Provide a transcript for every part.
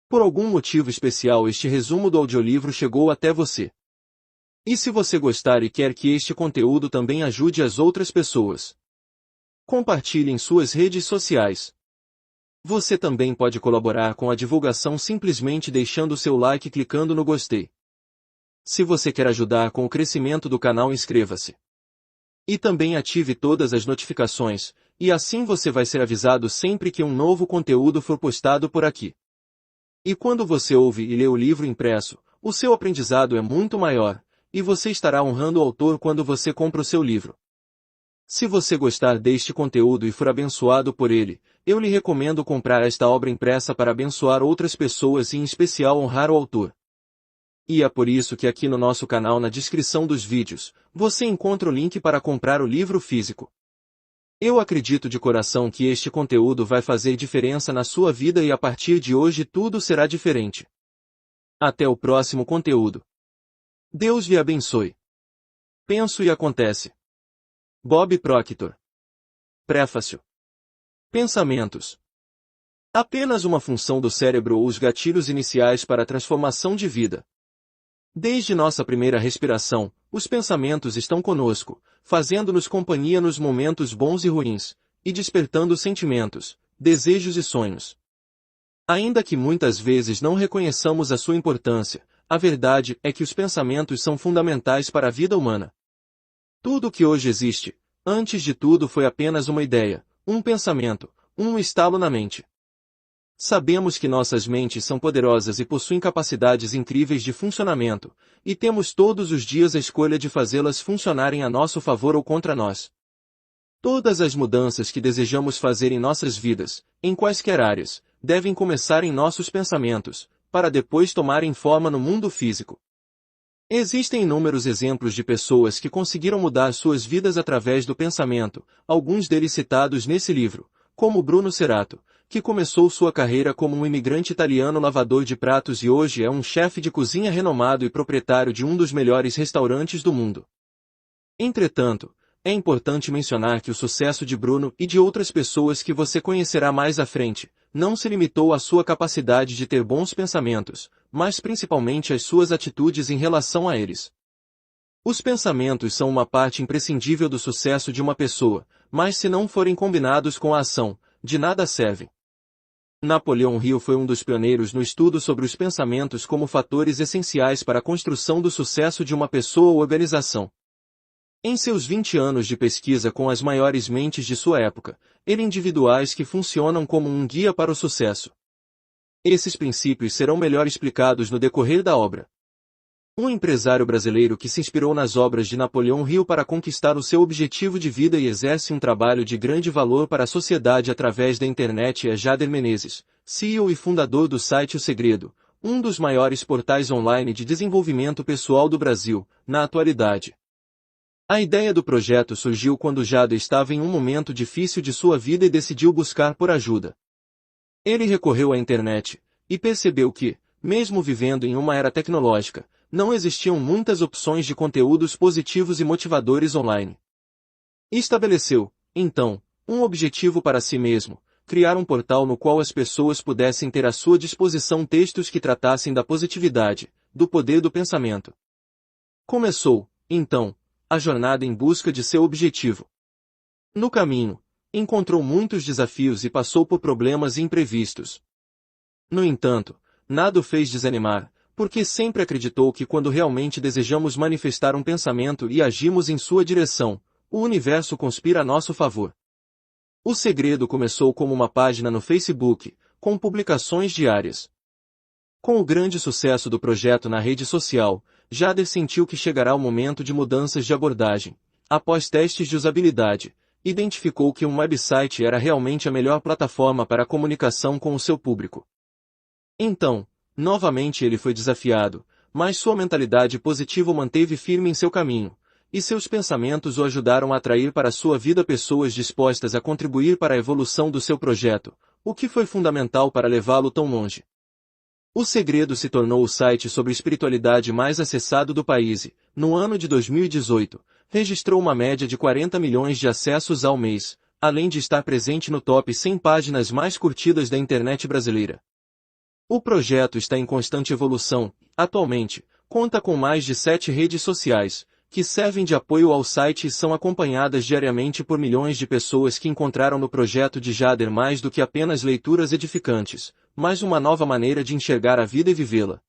Por algum motivo especial este resumo do audiolivro chegou até você. E se você gostar e quer que este conteúdo também ajude as outras pessoas, compartilhe em suas redes sociais. Você também pode colaborar com a divulgação simplesmente deixando seu like e clicando no gostei. Se você quer ajudar com o crescimento do canal, inscreva-se. E também ative todas as notificações, e assim você vai ser avisado sempre que um novo conteúdo for postado por aqui. E quando você ouve e lê o livro impresso, o seu aprendizado é muito maior, e você estará honrando o autor quando você compra o seu livro. Se você gostar deste conteúdo e for abençoado por ele, eu lhe recomendo comprar esta obra impressa para abençoar outras pessoas e em especial honrar o autor. E é por isso que aqui no nosso canal, na descrição dos vídeos, você encontra o link para comprar o livro físico. Eu acredito de coração que este conteúdo vai fazer diferença na sua vida e a partir de hoje tudo será diferente. Até o próximo conteúdo. Deus lhe abençoe. Penso e acontece. Bob Proctor. Prefácio. Pensamentos. Apenas uma função do cérebro ou os gatilhos iniciais para a transformação de vida. Desde nossa primeira respiração, os pensamentos estão conosco, fazendo-nos companhia nos momentos bons e ruins, e despertando sentimentos, desejos e sonhos. Ainda que muitas vezes não reconheçamos a sua importância, a verdade é que os pensamentos são fundamentais para a vida humana. Tudo o que hoje existe, antes de tudo foi apenas uma ideia, um pensamento, um estalo na mente. Sabemos que nossas mentes são poderosas e possuem capacidades incríveis de funcionamento, e temos todos os dias a escolha de fazê-las funcionarem a nosso favor ou contra nós. Todas as mudanças que desejamos fazer em nossas vidas, em quaisquer áreas, devem começar em nossos pensamentos, para depois tomarem forma no mundo físico. Existem inúmeros exemplos de pessoas que conseguiram mudar suas vidas através do pensamento, alguns deles citados nesse livro, como Bruno Cerrato, que começou sua carreira como um imigrante italiano lavador de pratos e hoje é um chefe de cozinha renomado e proprietário de um dos melhores restaurantes do mundo. Entretanto, é importante mencionar que o sucesso de Bruno e de outras pessoas que você conhecerá mais à frente, não se limitou à sua capacidade de ter bons pensamentos, mas principalmente às suas atitudes em relação a eles. Os pensamentos são uma parte imprescindível do sucesso de uma pessoa, mas se não forem combinados com a ação, de nada servem. Napoleão Hill foi um dos pioneiros no estudo sobre os pensamentos como fatores essenciais para a construção do sucesso de uma pessoa ou organização. Em seus 20 anos de pesquisa com as maiores mentes de sua época, ele individuais que funcionam como um guia para o sucesso. Esses princípios serão melhor explicados no decorrer da obra. Um empresário brasileiro que se inspirou nas obras de Napoleão Hill para conquistar o seu objetivo de vida e exerce um trabalho de grande valor para a sociedade através da internet é Jader Menezes, CEO e fundador do site O Segredo, um dos maiores portais online de desenvolvimento pessoal do Brasil, na atualidade. A ideia do projeto surgiu quando Jader estava em um momento difícil de sua vida e decidiu buscar por ajuda. Ele recorreu à internet, e percebeu que, mesmo vivendo em uma era tecnológica, não existiam muitas opções de conteúdos positivos e motivadores online. Estabeleceu, então, um objetivo para si mesmo, criar um portal no qual as pessoas pudessem ter à sua disposição textos que tratassem da positividade, do poder do pensamento. Começou, então, a jornada em busca de seu objetivo. No caminho, encontrou muitos desafios e passou por problemas imprevistos. No entanto, nada o fez desanimar, porque sempre acreditou que quando realmente desejamos manifestar um pensamento e agimos em sua direção, o universo conspira a nosso favor. O Segredo começou como uma página no Facebook, com publicações diárias. Com o grande sucesso do projeto na rede social, Jader sentiu que chegará o momento de mudanças de abordagem. Após testes de usabilidade, identificou que um website era realmente a melhor plataforma para a comunicação com o seu público. Então, novamente ele foi desafiado, mas sua mentalidade positiva o manteve firme em seu caminho, e seus pensamentos o ajudaram a atrair para sua vida pessoas dispostas a contribuir para a evolução do seu projeto, o que foi fundamental para levá-lo tão longe. O Segredo se tornou o site sobre espiritualidade mais acessado do país e, no ano de 2018, registrou uma média de 40 milhões de acessos ao mês, além de estar presente no top 100 páginas mais curtidas da internet brasileira. O projeto está em constante evolução. Atualmente, conta com mais de 7 redes sociais, que servem de apoio ao site e são acompanhadas diariamente por milhões de pessoas que encontraram no projeto de Jader mais do que apenas leituras edificantes, mas uma nova maneira de enxergar a vida e vivê-la.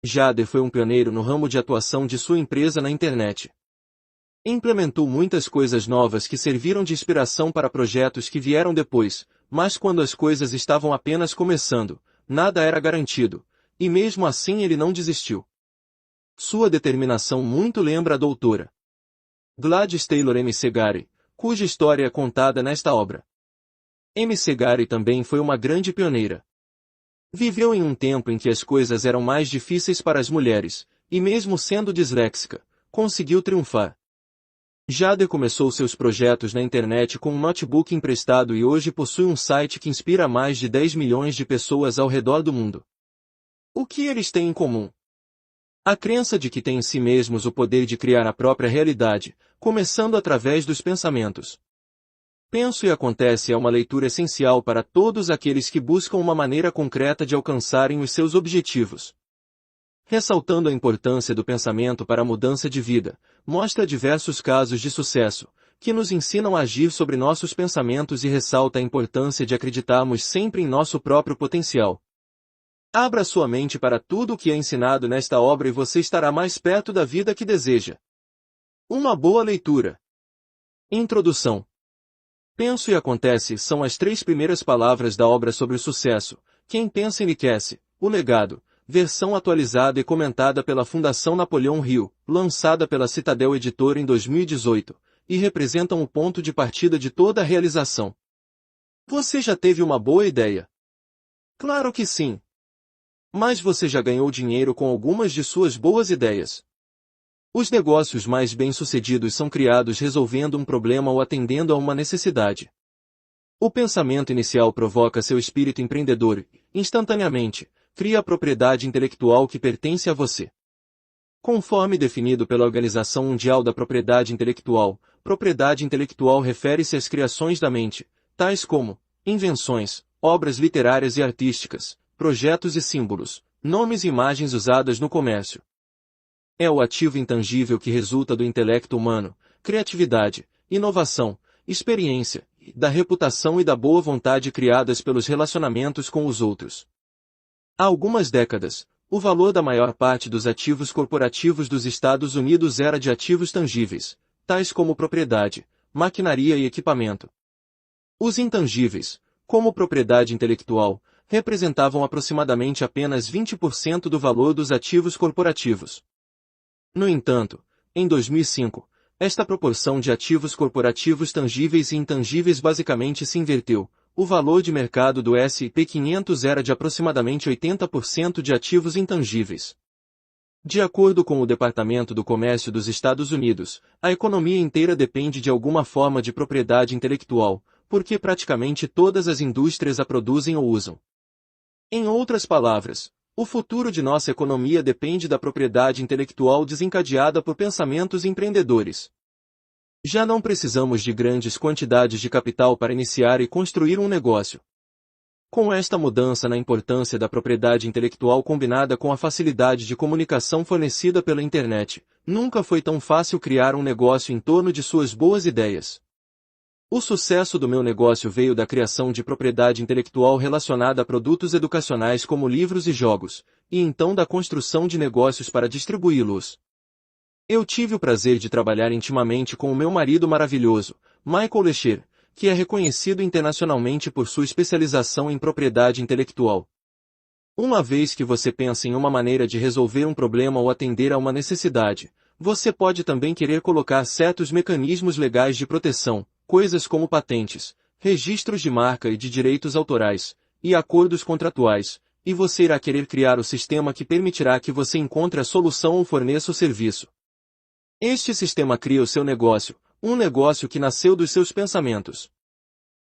Jader foi um pioneiro no ramo de atuação de sua empresa na internet. Implementou muitas coisas novas que serviram de inspiração para projetos que vieram depois, mas quando as coisas estavam apenas começando, nada era garantido, e mesmo assim ele não desistiu. Sua determinação muito lembra a doutora Gladys Taylor McGarry, cuja história é contada nesta obra. McGarry também foi uma grande pioneira. Viveu em um tempo em que as coisas eram mais difíceis para as mulheres, e mesmo sendo disléxica, conseguiu triunfar. Jader começou seus projetos na internet com um notebook emprestado e hoje possui um site que inspira mais de 10 milhões de pessoas ao redor do mundo. O que eles têm em comum? A crença de que têm em si mesmos o poder de criar a própria realidade, começando através dos pensamentos. Penso e Acontece é uma leitura essencial para todos aqueles que buscam uma maneira concreta de alcançarem os seus objetivos. Ressaltando a importância do pensamento para a mudança de vida, mostra diversos casos de sucesso, que nos ensinam a agir sobre nossos pensamentos e ressalta a importância de acreditarmos sempre em nosso próprio potencial. Abra sua mente para tudo o que é ensinado nesta obra e você estará mais perto da vida que deseja. Uma boa leitura. Introdução. Penso e Acontece são as 3 primeiras palavras da obra sobre o sucesso. Quem pensa enriquece. O legado. Versão atualizada e comentada pela Fundação Napoleão Hill, lançada pela Citadel Editora em 2018, e representam o ponto de partida de toda a realização. Você já teve uma boa ideia? Claro que sim. Mas você já ganhou dinheiro com algumas de suas boas ideias. Os negócios mais bem-sucedidos são criados resolvendo um problema ou atendendo a uma necessidade. O pensamento inicial provoca seu espírito empreendedor e, instantaneamente, cria a propriedade intelectual que pertence a você. Conforme definido pela Organização Mundial da Propriedade Intelectual refere-se às criações da mente, tais como invenções, obras literárias e artísticas, projetos e símbolos, nomes e imagens usadas no comércio. É o ativo intangível que resulta do intelecto humano, criatividade, inovação, experiência, da reputação e da boa vontade criadas pelos relacionamentos com os outros. Há algumas décadas, o valor da maior parte dos ativos corporativos dos Estados Unidos era de ativos tangíveis, tais como propriedade, maquinaria e equipamento. Os intangíveis, como propriedade intelectual, representavam aproximadamente apenas 20% do valor dos ativos corporativos. No entanto, em 2005, esta proporção de ativos corporativos tangíveis e intangíveis basicamente se inverteu. O valor de mercado do S&P 500 era de aproximadamente 80% de ativos intangíveis. De acordo com o Departamento do Comércio dos Estados Unidos, a economia inteira depende de alguma forma de propriedade intelectual, porque praticamente todas as indústrias a produzem ou usam. Em outras palavras, o futuro de nossa economia depende da propriedade intelectual desencadeada por pensamentos empreendedores. Já não precisamos de grandes quantidades de capital para iniciar e construir um negócio. Com esta mudança na importância da propriedade intelectual combinada com a facilidade de comunicação fornecida pela internet, nunca foi tão fácil criar um negócio em torno de suas boas ideias. O sucesso do meu negócio veio da criação de propriedade intelectual relacionada a produtos educacionais como livros e jogos, e então da construção de negócios para distribuí-los. Eu tive o prazer de trabalhar intimamente com o meu marido maravilhoso, Michael Lesher, que é reconhecido internacionalmente por sua especialização em propriedade intelectual. Uma vez que você pensa em uma maneira de resolver um problema ou atender a uma necessidade, você pode também querer colocar certos mecanismos legais de proteção, coisas como patentes, registros de marca e de direitos autorais, e acordos contratuais, e você irá querer criar o sistema que permitirá que você encontre a solução ou forneça o serviço. Este sistema cria o seu negócio, um negócio que nasceu dos seus pensamentos.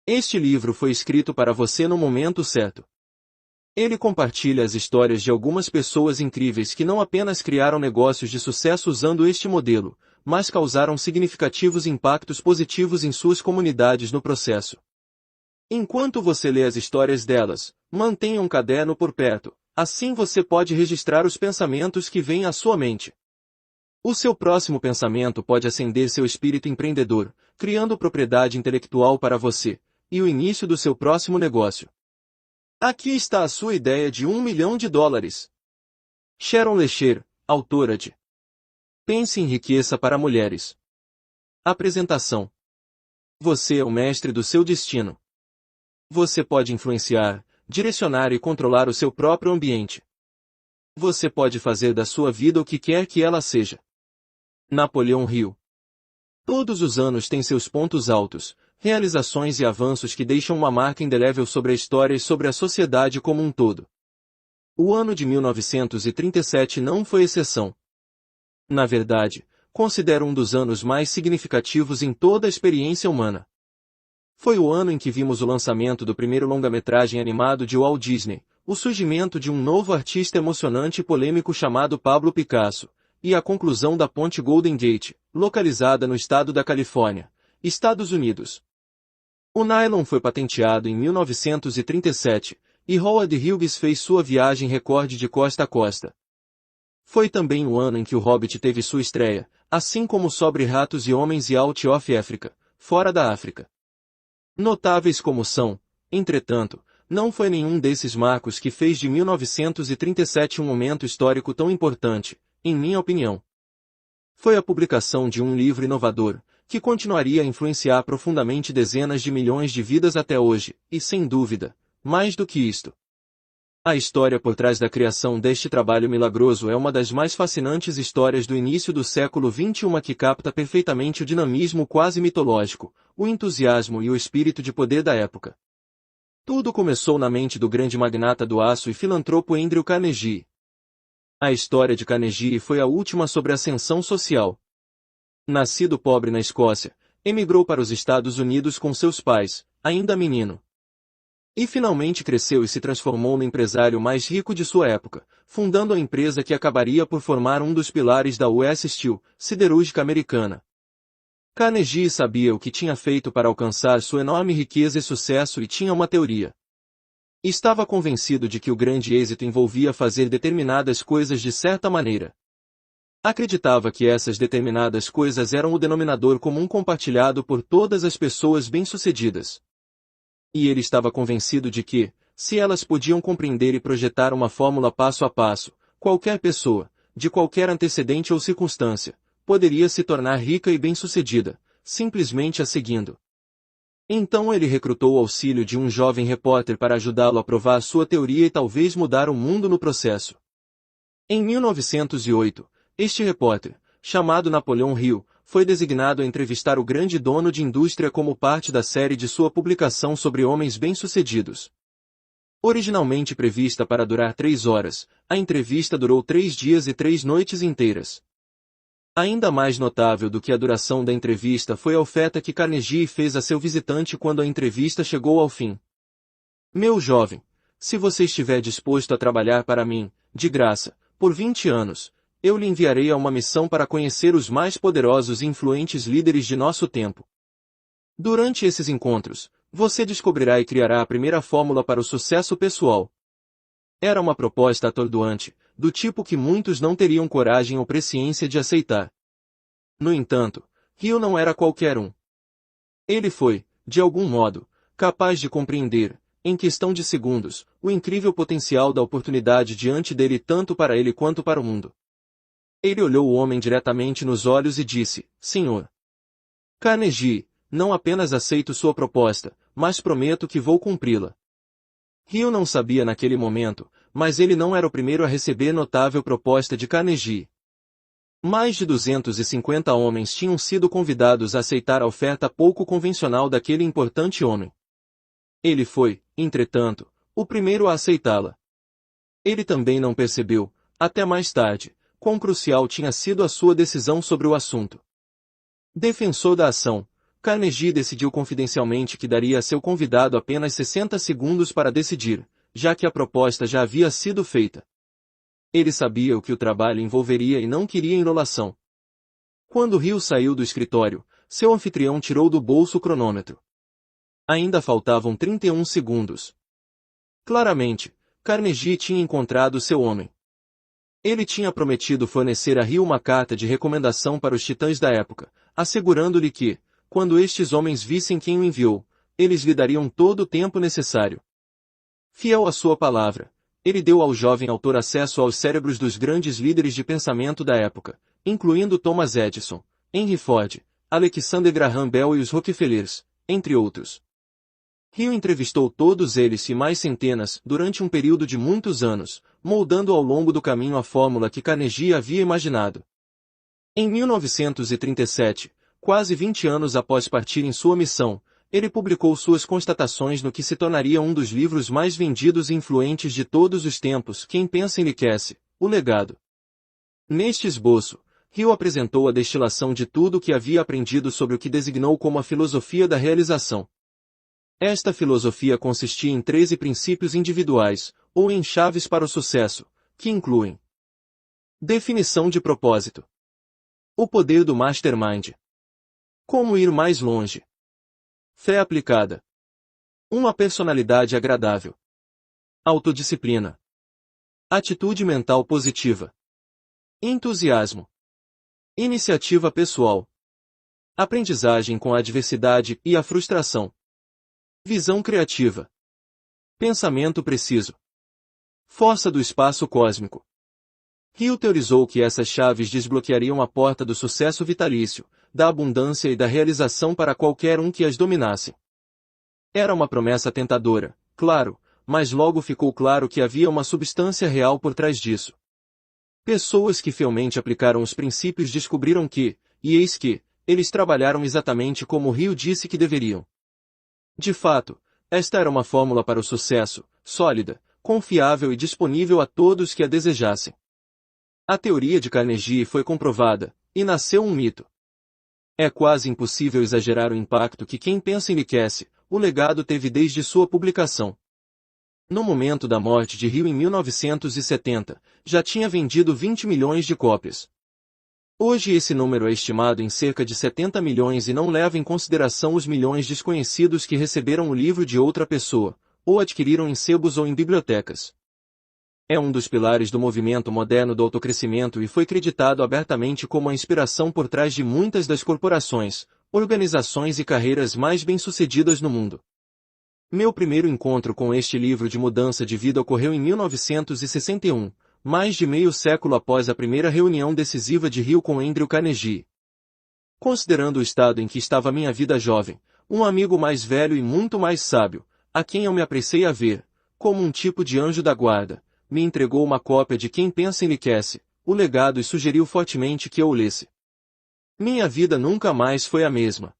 Este livro foi escrito para você no momento certo. Ele compartilha as histórias de algumas pessoas incríveis que não apenas criaram negócios de sucesso usando este modelo, mas causaram significativos impactos positivos em suas comunidades no processo. Enquanto você lê as histórias delas, mantenha um caderno por perto, assim você pode registrar os pensamentos que vêm à sua mente. O seu próximo pensamento pode acender seu espírito empreendedor, criando propriedade intelectual para você, e o início do seu próximo negócio. Aqui está a sua ideia de US$ 1 milhão. Sharon Lecher, autora de Pense em Riqueza para Mulheres. Apresentação. Você é o mestre do seu destino. Você pode influenciar, direcionar e controlar o seu próprio ambiente. Você pode fazer da sua vida o que quer que ela seja. Napoleão Hill. Todos os anos têm seus pontos altos, realizações e avanços que deixam uma marca indelével sobre a história e sobre a sociedade como um todo. O ano de 1937 não foi exceção. Na verdade, considero um dos anos mais significativos em toda a experiência humana. Foi o ano em que vimos o lançamento do primeiro longa-metragem animado de Walt Disney, o surgimento de um novo artista emocionante e polêmico chamado Pablo Picasso, e a conclusão da ponte Golden Gate, localizada no estado da Califórnia, Estados Unidos. O nylon foi patenteado em 1937, e Howard Hughes fez sua viagem recorde de costa a costa. Foi também o ano em que o Hobbit teve sua estreia, assim como Sobre Ratos e Homens e Out of Africa, fora da África. Notáveis como são, entretanto, não foi nenhum desses marcos que fez de 1937 um momento histórico tão importante, em minha opinião. Foi a publicação de um livro inovador, que continuaria a influenciar profundamente dezenas de milhões de vidas até hoje, e sem dúvida, mais do que isto. A história por trás da criação deste trabalho milagroso é uma das mais fascinantes histórias do início do século XXI, uma que capta perfeitamente o dinamismo quase mitológico, o entusiasmo e o espírito de poder da época. Tudo começou na mente do grande magnata do aço e filantropo Andrew Carnegie. A história de Carnegie foi a última sobre ascensão social. Nascido pobre na Escócia, emigrou para os Estados Unidos com seus pais, ainda menino. E finalmente cresceu e se transformou no empresário mais rico de sua época, fundando a empresa que acabaria por formar um dos pilares da US Steel, siderúrgica americana. Carnegie sabia o que tinha feito para alcançar sua enorme riqueza e sucesso e tinha uma teoria. Estava convencido de que o grande êxito envolvia fazer determinadas coisas de certa maneira. Acreditava que essas determinadas coisas eram o denominador comum compartilhado por todas as pessoas bem-sucedidas. E ele estava convencido de que, se elas podiam compreender e projetar uma fórmula passo a passo, qualquer pessoa, de qualquer antecedente ou circunstância, poderia se tornar rica e bem-sucedida, simplesmente a seguindo. Então ele recrutou o auxílio de um jovem repórter para ajudá-lo a provar sua teoria e talvez mudar o mundo no processo. Em 1908, este repórter, chamado Napoleão Hill, foi designado a entrevistar o grande dono de indústria como parte da série de sua publicação sobre homens bem-sucedidos. Originalmente prevista para durar 3 horas, a entrevista durou 3 dias e 3 noites inteiras. Ainda mais notável do que a duração da entrevista foi a oferta que Carnegie fez a seu visitante quando a entrevista chegou ao fim. Meu jovem, se você estiver disposto a trabalhar para mim, de graça, por 20 anos, eu lhe enviarei a uma missão para conhecer os mais poderosos e influentes líderes de nosso tempo. Durante esses encontros, você descobrirá e criará a primeira fórmula para o sucesso pessoal. Era uma proposta atordoante, do tipo que muitos não teriam coragem ou presciência de aceitar. No entanto, Hill não era qualquer um. Ele foi, de algum modo, capaz de compreender, em questão de segundos, o incrível potencial da oportunidade diante dele tanto para ele quanto para o mundo. Ele olhou o homem diretamente nos olhos e disse, Senhor Carnegie, não apenas aceito sua proposta, mas prometo que vou cumpri-la. Hill não sabia naquele momento, mas ele não era o primeiro a receber notável proposta de Carnegie. Mais de 250 homens tinham sido convidados a aceitar a oferta pouco convencional daquele importante homem. Ele foi, entretanto, o primeiro a aceitá-la. Ele também não percebeu, até mais tarde, quão crucial tinha sido a sua decisão sobre o assunto. Defensor da ação, Carnegie decidiu confidencialmente que daria a seu convidado apenas 60 segundos para decidir, já que a proposta já havia sido feita. Ele sabia o que o trabalho envolveria e não queria enrolação. Quando Hill saiu do escritório, seu anfitrião tirou do bolso o cronômetro. Ainda faltavam 31 segundos. Claramente, Carnegie tinha encontrado seu homem. Ele tinha prometido fornecer a Hill uma carta de recomendação para os titãs da época, assegurando-lhe que, quando estes homens vissem quem o enviou, eles lhe dariam todo o tempo necessário. Fiel à sua palavra, ele deu ao jovem autor acesso aos cérebros dos grandes líderes de pensamento da época, incluindo Thomas Edison, Henry Ford, Alexander Graham Bell e os Rockefellers, entre outros. Hill entrevistou todos eles e mais centenas durante um período de muitos anos, moldando ao longo do caminho a fórmula que Carnegie havia imaginado. Em 1937, quase 20 anos após partir em sua missão, ele publicou suas constatações no que se tornaria um dos livros mais vendidos e influentes de todos os tempos. Quem pensa enriquece, o legado. Neste esboço, Hill apresentou a destilação de tudo o que havia aprendido sobre o que designou como a filosofia da realização. Esta filosofia consistia em 13 princípios individuais, ou em chaves para o sucesso, que incluem: definição de propósito, o poder do mastermind, como ir mais longe, fé aplicada, uma personalidade agradável, autodisciplina, atitude mental positiva, entusiasmo, iniciativa pessoal, aprendizagem com a adversidade e a frustração, visão criativa, pensamento preciso, força do espaço cósmico. Hill teorizou que essas chaves desbloqueariam a porta do sucesso vitalício, da abundância e da realização para qualquer um que as dominasse. Era uma promessa tentadora, claro, mas logo ficou claro que havia uma substância real por trás disso. Pessoas que fielmente aplicaram os princípios descobriram que, e eis que, eles trabalharam exatamente como Hill disse que deveriam. De fato, esta era uma fórmula para o sucesso, sólida, confiável e disponível a todos que a desejassem. A teoria de Carnegie foi comprovada, e nasceu um mito. É quase impossível exagerar o impacto que Quem Pensa Enriquece, o legado teve desde sua publicação. No momento da morte de Hill em 1970, já tinha vendido 20 milhões de cópias. Hoje esse número é estimado em cerca de 70 milhões e não leva em consideração os milhões desconhecidos que receberam o livro de outra pessoa, ou adquiriram em sebos ou em bibliotecas. É um dos pilares do movimento moderno do autocrescimento e foi creditado abertamente como a inspiração por trás de muitas das corporações, organizações e carreiras mais bem-sucedidas no mundo. Meu primeiro encontro com este livro de mudança de vida ocorreu em 1961, mais de meio século após a primeira reunião decisiva de Hill com Andrew Carnegie. Considerando o estado em que estava minha vida jovem, um amigo mais velho e muito mais sábio, a quem eu me apressei a ver, como um tipo de anjo da guarda, me entregou uma cópia de Quem Pensa Enriquece, o legado e sugeriu fortemente que eu o lesse. Minha vida nunca mais foi a mesma.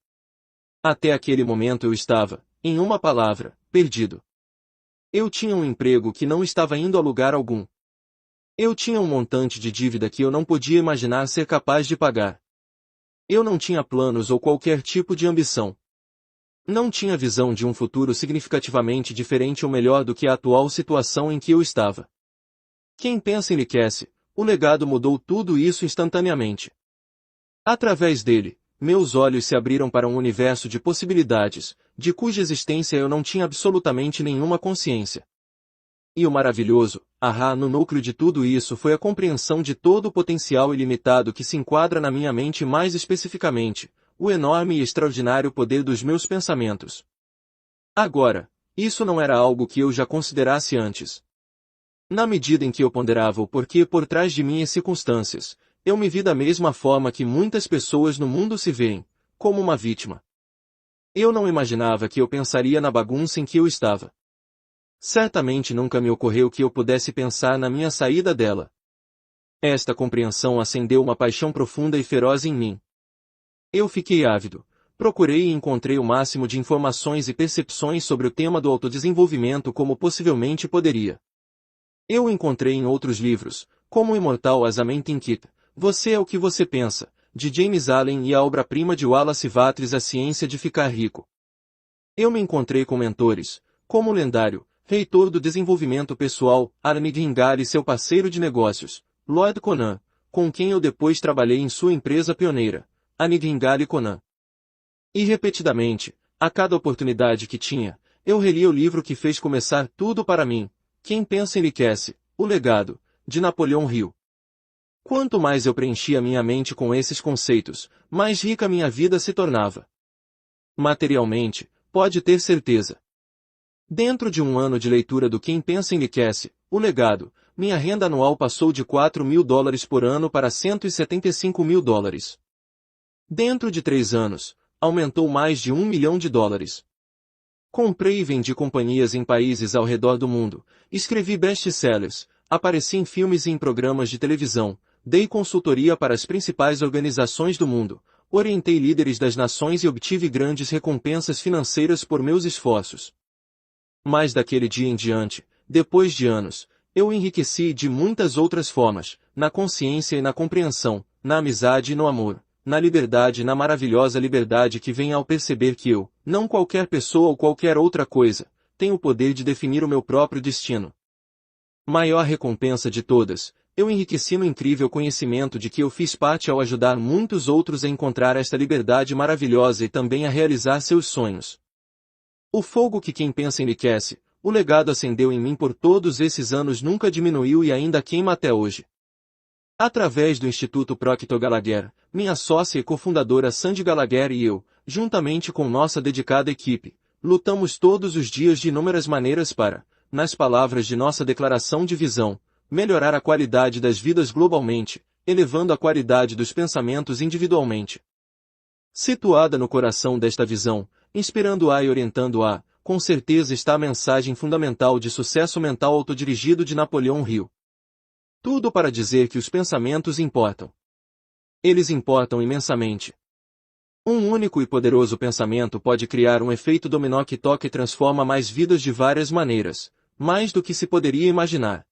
Até aquele momento eu estava, em uma palavra, perdido. Eu tinha um emprego que não estava indo a lugar algum. Eu tinha um montante de dívida que eu não podia imaginar ser capaz de pagar. Eu não tinha planos ou qualquer tipo de ambição. Não tinha visão de um futuro significativamente diferente ou melhor do que a atual situação em que eu estava. Quem pensa enriquece, o legado mudou tudo isso instantaneamente. Através dele, meus olhos se abriram para um universo de possibilidades, de cuja existência eu não tinha absolutamente nenhuma consciência. E o maravilhoso, no núcleo de tudo isso foi a compreensão de todo o potencial ilimitado que se enquadra na minha mente e mais especificamente, o enorme e extraordinário poder dos meus pensamentos. Agora, isso não era algo que eu já considerasse antes. Na medida em que eu ponderava o porquê por trás de minhas circunstâncias, eu me vi da mesma forma que muitas pessoas no mundo se veem, como uma vítima. Eu não imaginava que eu pensaria na bagunça em que eu estava. Certamente nunca me ocorreu que eu pudesse pensar na minha saída dela. Esta compreensão acendeu uma paixão profunda e feroz em mim. Eu fiquei ávido, procurei e encontrei o máximo de informações e percepções sobre o tema do autodesenvolvimento como possivelmente poderia. Eu o encontrei em outros livros, como o imortal As a Man Thinketh, Você é o que você pensa, de James Allen e a obra-prima de Wallace Wattles A Ciência de Ficar Rico. Eu me encontrei com mentores, como o lendário, reitor do desenvolvimento pessoal, Armid Ringar e seu parceiro de negócios, Lloyd Conan, com quem eu depois trabalhei em sua empresa pioneira, Armid Ringar e Conan. E repetidamente, A cada oportunidade que tinha, eu relia o livro que fez começar tudo para mim, Quem Pensa Enriquece, O Legado, de Napoleão Hill. Quanto mais eu preenchia minha mente com esses conceitos, mais rica minha vida se tornava. Materialmente, pode ter certeza. Dentro de um ano de leitura do Quem Pensa Enriquece, O Legado, minha renda anual passou de $4.000 por ano para $175.000. Dentro de 3 anos, aumentou mais de $1 milhão. Comprei e vendi companhias em países ao redor do mundo, escrevi best-sellers, apareci em filmes e em programas de televisão, dei consultoria para as principais organizações do mundo, orientei líderes das nações e obtive grandes recompensas financeiras por meus esforços. Mas daquele dia em diante, depois de anos, eu enriqueci de muitas outras formas, na consciência e na compreensão, na amizade e no amor, na liberdade e na maravilhosa liberdade que vem ao perceber que eu, não qualquer pessoa ou qualquer outra coisa, tenho o poder de definir o meu próprio destino. Maior recompensa de todas, eu enriqueci no incrível conhecimento de que eu fiz parte ao ajudar muitos outros a encontrar esta liberdade maravilhosa e também a realizar seus sonhos. O fogo que Quem Pensa Enriquece, o legado acendeu em mim por todos esses anos nunca diminuiu e ainda queima até hoje. Através do Instituto Proctor Gallagher, minha sócia e cofundadora Sandy Gallagher e eu, juntamente com nossa dedicada equipe, lutamos todos os dias de inúmeras maneiras para, nas palavras de nossa declaração de visão, melhorar a qualidade das vidas globalmente, elevando a qualidade dos pensamentos individualmente. Situada no coração desta visão, inspirando-a e orientando-a, com certeza está a mensagem fundamental de sucesso mental autodirigido de Napoleão Hill. Tudo para dizer que os pensamentos importam. Eles importam imensamente. Um único e poderoso pensamento pode criar um efeito dominó que toca e transforma mais vidas de várias maneiras, mais do que se poderia imaginar.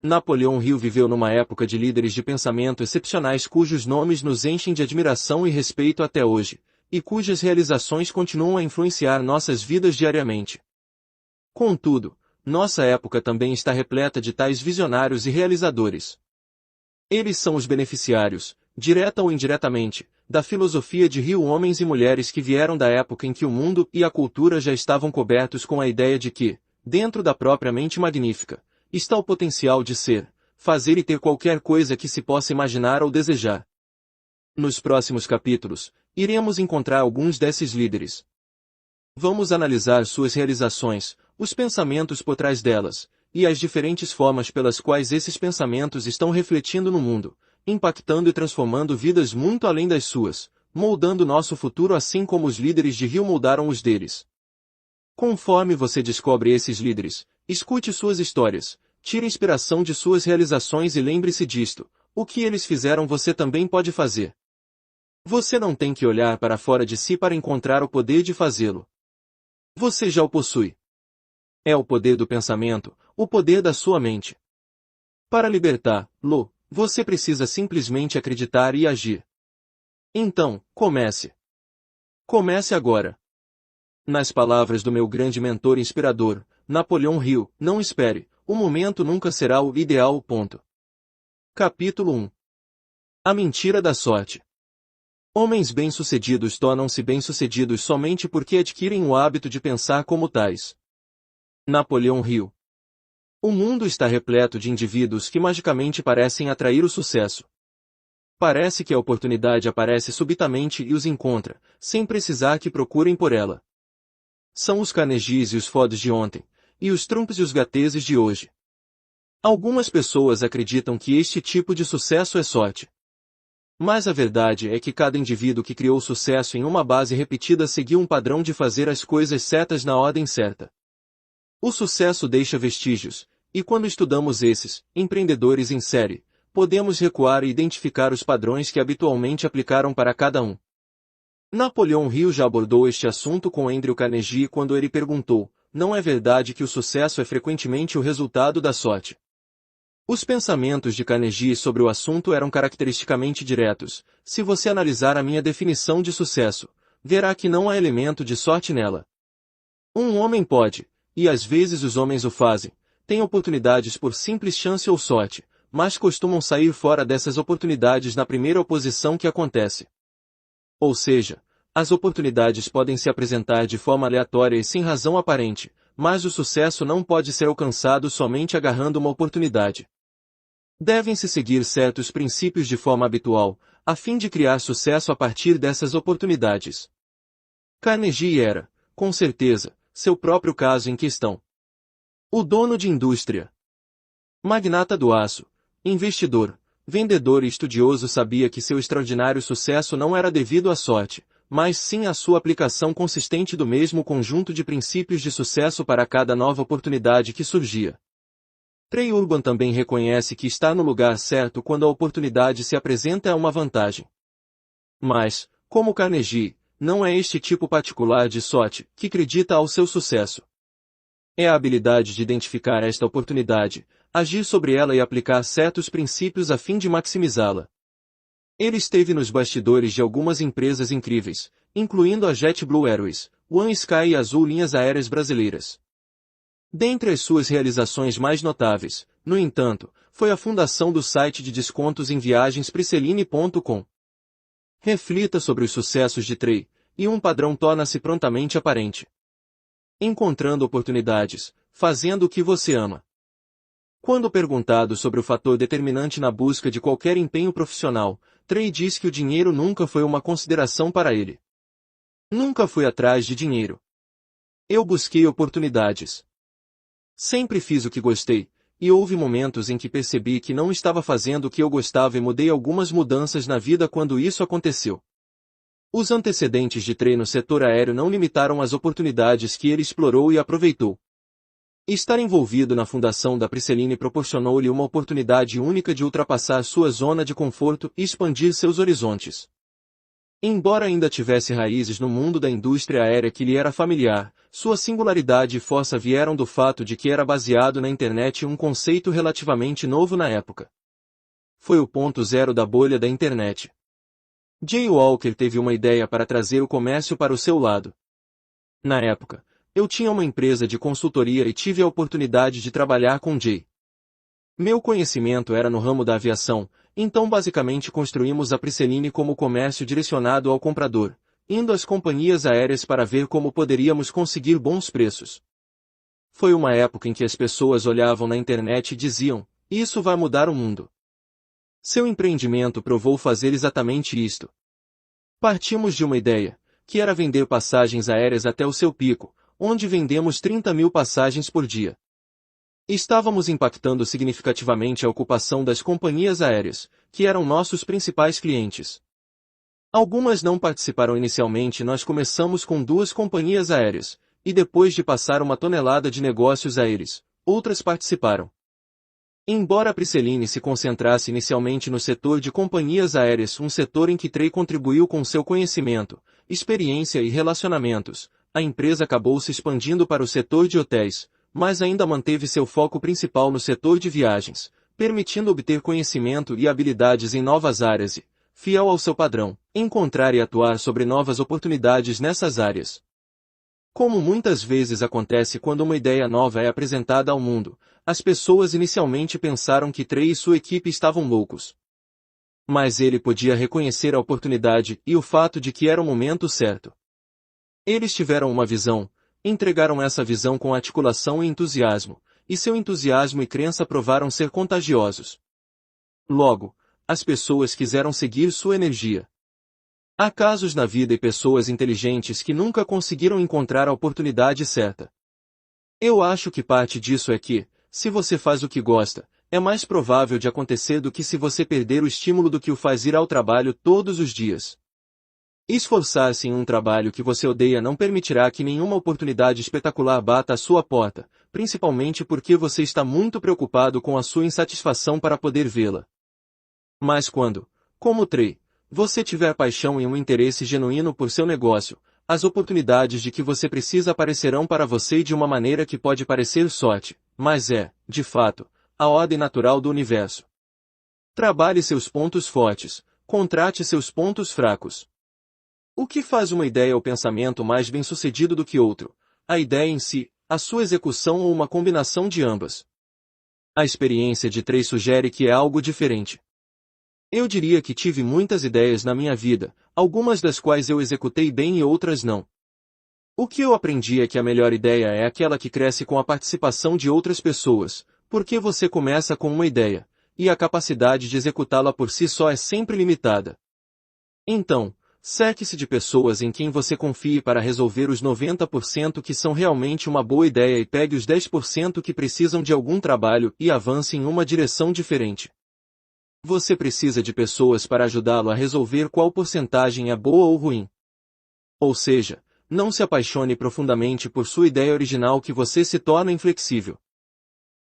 Napoleão Hill viveu numa época de líderes de pensamento excepcionais cujos nomes nos enchem de admiração e respeito até hoje, e cujas realizações continuam a influenciar nossas vidas diariamente. Contudo, nossa época também está repleta de tais visionários e realizadores. Eles são os beneficiários, direta ou indiretamente, da filosofia de Hill, homens e mulheres que vieram da época em que o mundo e a cultura já estavam cobertos com a ideia de que, dentro da própria mente magnífica, está o potencial de ser, fazer e ter qualquer coisa que se possa imaginar ou desejar. Nos próximos capítulos, iremos encontrar alguns desses líderes. Vamos analisar suas realizações, os pensamentos por trás delas, e as diferentes formas pelas quais esses pensamentos estão refletindo no mundo, impactando e transformando vidas muito além das suas, moldando nosso futuro assim como os líderes de Hill moldaram os deles. Conforme você descobre esses líderes, escute suas histórias, tire inspiração de suas realizações e lembre-se disto: o que eles fizeram você também pode fazer. Você não tem que olhar para fora de si para encontrar o poder de fazê-lo. Você já o possui. É o poder do pensamento, o poder da sua mente. Para libertá-lo, você precisa simplesmente acreditar e agir. Então, comece. Comece agora. Nas palavras do meu grande mentor inspirador, Napoleão Hill, não espere, o momento nunca será o ideal. Capítulo 1. A mentira da sorte. Homens bem-sucedidos tornam-se bem-sucedidos somente porque adquirem o hábito de pensar como tais. Napoleão Hill. O mundo está repleto de indivíduos que magicamente parecem atrair o sucesso. Parece que a oportunidade aparece subitamente e os encontra, sem precisar que procurem por ela. São os Carnegies e os Fords de ontem, e os Trumps e os Gateses de hoje. Algumas pessoas acreditam que este tipo de sucesso é sorte. Mas a verdade é que cada indivíduo que criou sucesso em uma base repetida seguiu um padrão de fazer as coisas certas na ordem certa. O sucesso deixa vestígios, e quando estudamos esses empreendedores em série, podemos recuar e identificar os padrões que habitualmente aplicaram para cada um. Napoleão Hill já abordou este assunto com Andrew Carnegie quando ele perguntou: não é verdade que o sucesso é frequentemente o resultado da sorte? Os pensamentos de Carnegie sobre o assunto eram caracteristicamente diretos. Se você analisar a minha definição de sucesso, verá que não há elemento de sorte nela. Um homem pode, e às vezes os homens o fazem, tem oportunidades por simples chance ou sorte, mas costumam sair fora dessas oportunidades na primeira oposição que acontece. Ou seja, As oportunidades podem se apresentar de forma aleatória e sem razão aparente, mas o sucesso não pode ser alcançado somente agarrando uma oportunidade. Devem-se seguir certos princípios de forma habitual, a fim de criar sucesso a partir dessas oportunidades. Carnegie era, com certeza, seu próprio caso em questão. O dono de indústria, magnata do aço, investidor, vendedor e estudioso sabia que seu extraordinário sucesso não era devido à sorte, mas sim à sua aplicação consistente do mesmo conjunto de princípios de sucesso para cada nova oportunidade que surgia. Trey Urban também reconhece que está no lugar certo quando a oportunidade se apresenta é uma vantagem. Mas, como Carnegie, não é este tipo particular de sorte que acredita ao seu sucesso. É a habilidade de identificar esta oportunidade, agir sobre ela e aplicar certos princípios a fim de maximizá-la. Ele esteve nos bastidores de algumas empresas incríveis, incluindo a JetBlue Airways, One Sky e Azul Linhas Aéreas Brasileiras. Dentre as suas realizações mais notáveis, no entanto, foi a fundação do site de descontos em viagens Priceline.com. Reflita sobre os sucessos de Trey, e um padrão torna-se prontamente aparente. Encontrando oportunidades, fazendo o que você ama. Quando perguntado sobre o fator determinante na busca de qualquer empenho profissional, Trey diz que o dinheiro nunca foi uma consideração para ele. Nunca fui atrás de dinheiro. Eu busquei oportunidades. Sempre fiz o que gostei, e houve momentos em que percebi que não estava fazendo o que eu gostava e mudei algumas mudanças na vida quando isso aconteceu. Os antecedentes de Trey no setor aéreo não limitaram as oportunidades que ele explorou e aproveitou. Estar envolvido na fundação da Priceline proporcionou-lhe uma oportunidade única de ultrapassar sua zona de conforto e expandir seus horizontes. Embora ainda tivesse raízes no mundo da indústria aérea que lhe era familiar, sua singularidade e força vieram do fato de que era baseado na internet, um conceito relativamente novo na época. Foi o ponto zero da bolha da internet. Jay Walker teve uma ideia para trazer o comércio para o seu lado. Na época, eu tinha uma empresa de consultoria e tive a oportunidade de trabalhar com Jay. Meu conhecimento era no ramo da aviação, então basicamente construímos a Priceline como comércio direcionado ao comprador, indo às companhias aéreas para ver como poderíamos conseguir bons preços. Foi uma época em que as pessoas olhavam na internet e diziam, isso vai mudar o mundo. Seu empreendimento provou fazer exatamente isto. Partimos de uma ideia, que era vender passagens aéreas até o seu pico, onde vendemos 30.000 passagens por dia. Estávamos impactando significativamente a ocupação das companhias aéreas, que eram nossos principais clientes. Algumas não participaram inicialmente e nós começamos com 2 companhias aéreas, e depois de passar 1 tonelada de negócios a eles, outras participaram. Embora a Priceline se concentrasse inicialmente no setor de companhias aéreas, um setor em que Trey contribuiu com seu conhecimento, experiência e relacionamentos, a empresa acabou se expandindo para o setor de hotéis, mas ainda manteve seu foco principal no setor de viagens, permitindo obter conhecimento e habilidades em novas áreas e, fiel ao seu padrão, encontrar e atuar sobre novas oportunidades nessas áreas. Como muitas vezes acontece quando uma ideia nova é apresentada ao mundo, as pessoas inicialmente pensaram que Trey e sua equipe estavam loucos. Mas ele podia reconhecer a oportunidade e o fato de que era o momento certo. Eles tiveram uma visão, entregaram essa visão com articulação e entusiasmo, e seu entusiasmo e crença provaram ser contagiosos. Logo, as pessoas quiseram seguir sua energia. Há casos na vida e pessoas inteligentes que nunca conseguiram encontrar a oportunidade certa. Eu acho que parte disso é que, se você faz o que gosta, é mais provável de acontecer do que se você perder o estímulo do que o faz ir ao trabalho todos os dias. Esforçar-se em um trabalho que você odeia não permitirá que nenhuma oportunidade espetacular bata à sua porta, principalmente porque você está muito preocupado com a sua insatisfação para poder vê-la. Mas quando, como Trey, você tiver paixão e um interesse genuíno por seu negócio, as oportunidades de que você precisa aparecerão para você de uma maneira que pode parecer sorte, mas é, de fato, a ordem natural do universo. Trabalhe seus pontos fortes, contrate seus pontos fracos. O que faz uma ideia ou pensamento mais bem-sucedido do que outro? A ideia em si, a sua execução ou uma combinação de ambas? A experiência de Trey sugere que é algo diferente. Eu diria que tive muitas ideias na minha vida, algumas das quais eu executei bem e outras não. O que eu aprendi é que a melhor ideia é aquela que cresce com a participação de outras pessoas, porque você começa com uma ideia, e a capacidade de executá-la por si só é sempre limitada. Então, cerque-se de pessoas em quem você confie para resolver os 90% que são realmente uma boa ideia e pegue os 10% que precisam de algum trabalho e avance em uma direção diferente. Você precisa de pessoas para ajudá-lo a resolver qual porcentagem é boa ou ruim. Ou seja, não se apaixone profundamente por sua ideia original que você se torna inflexível.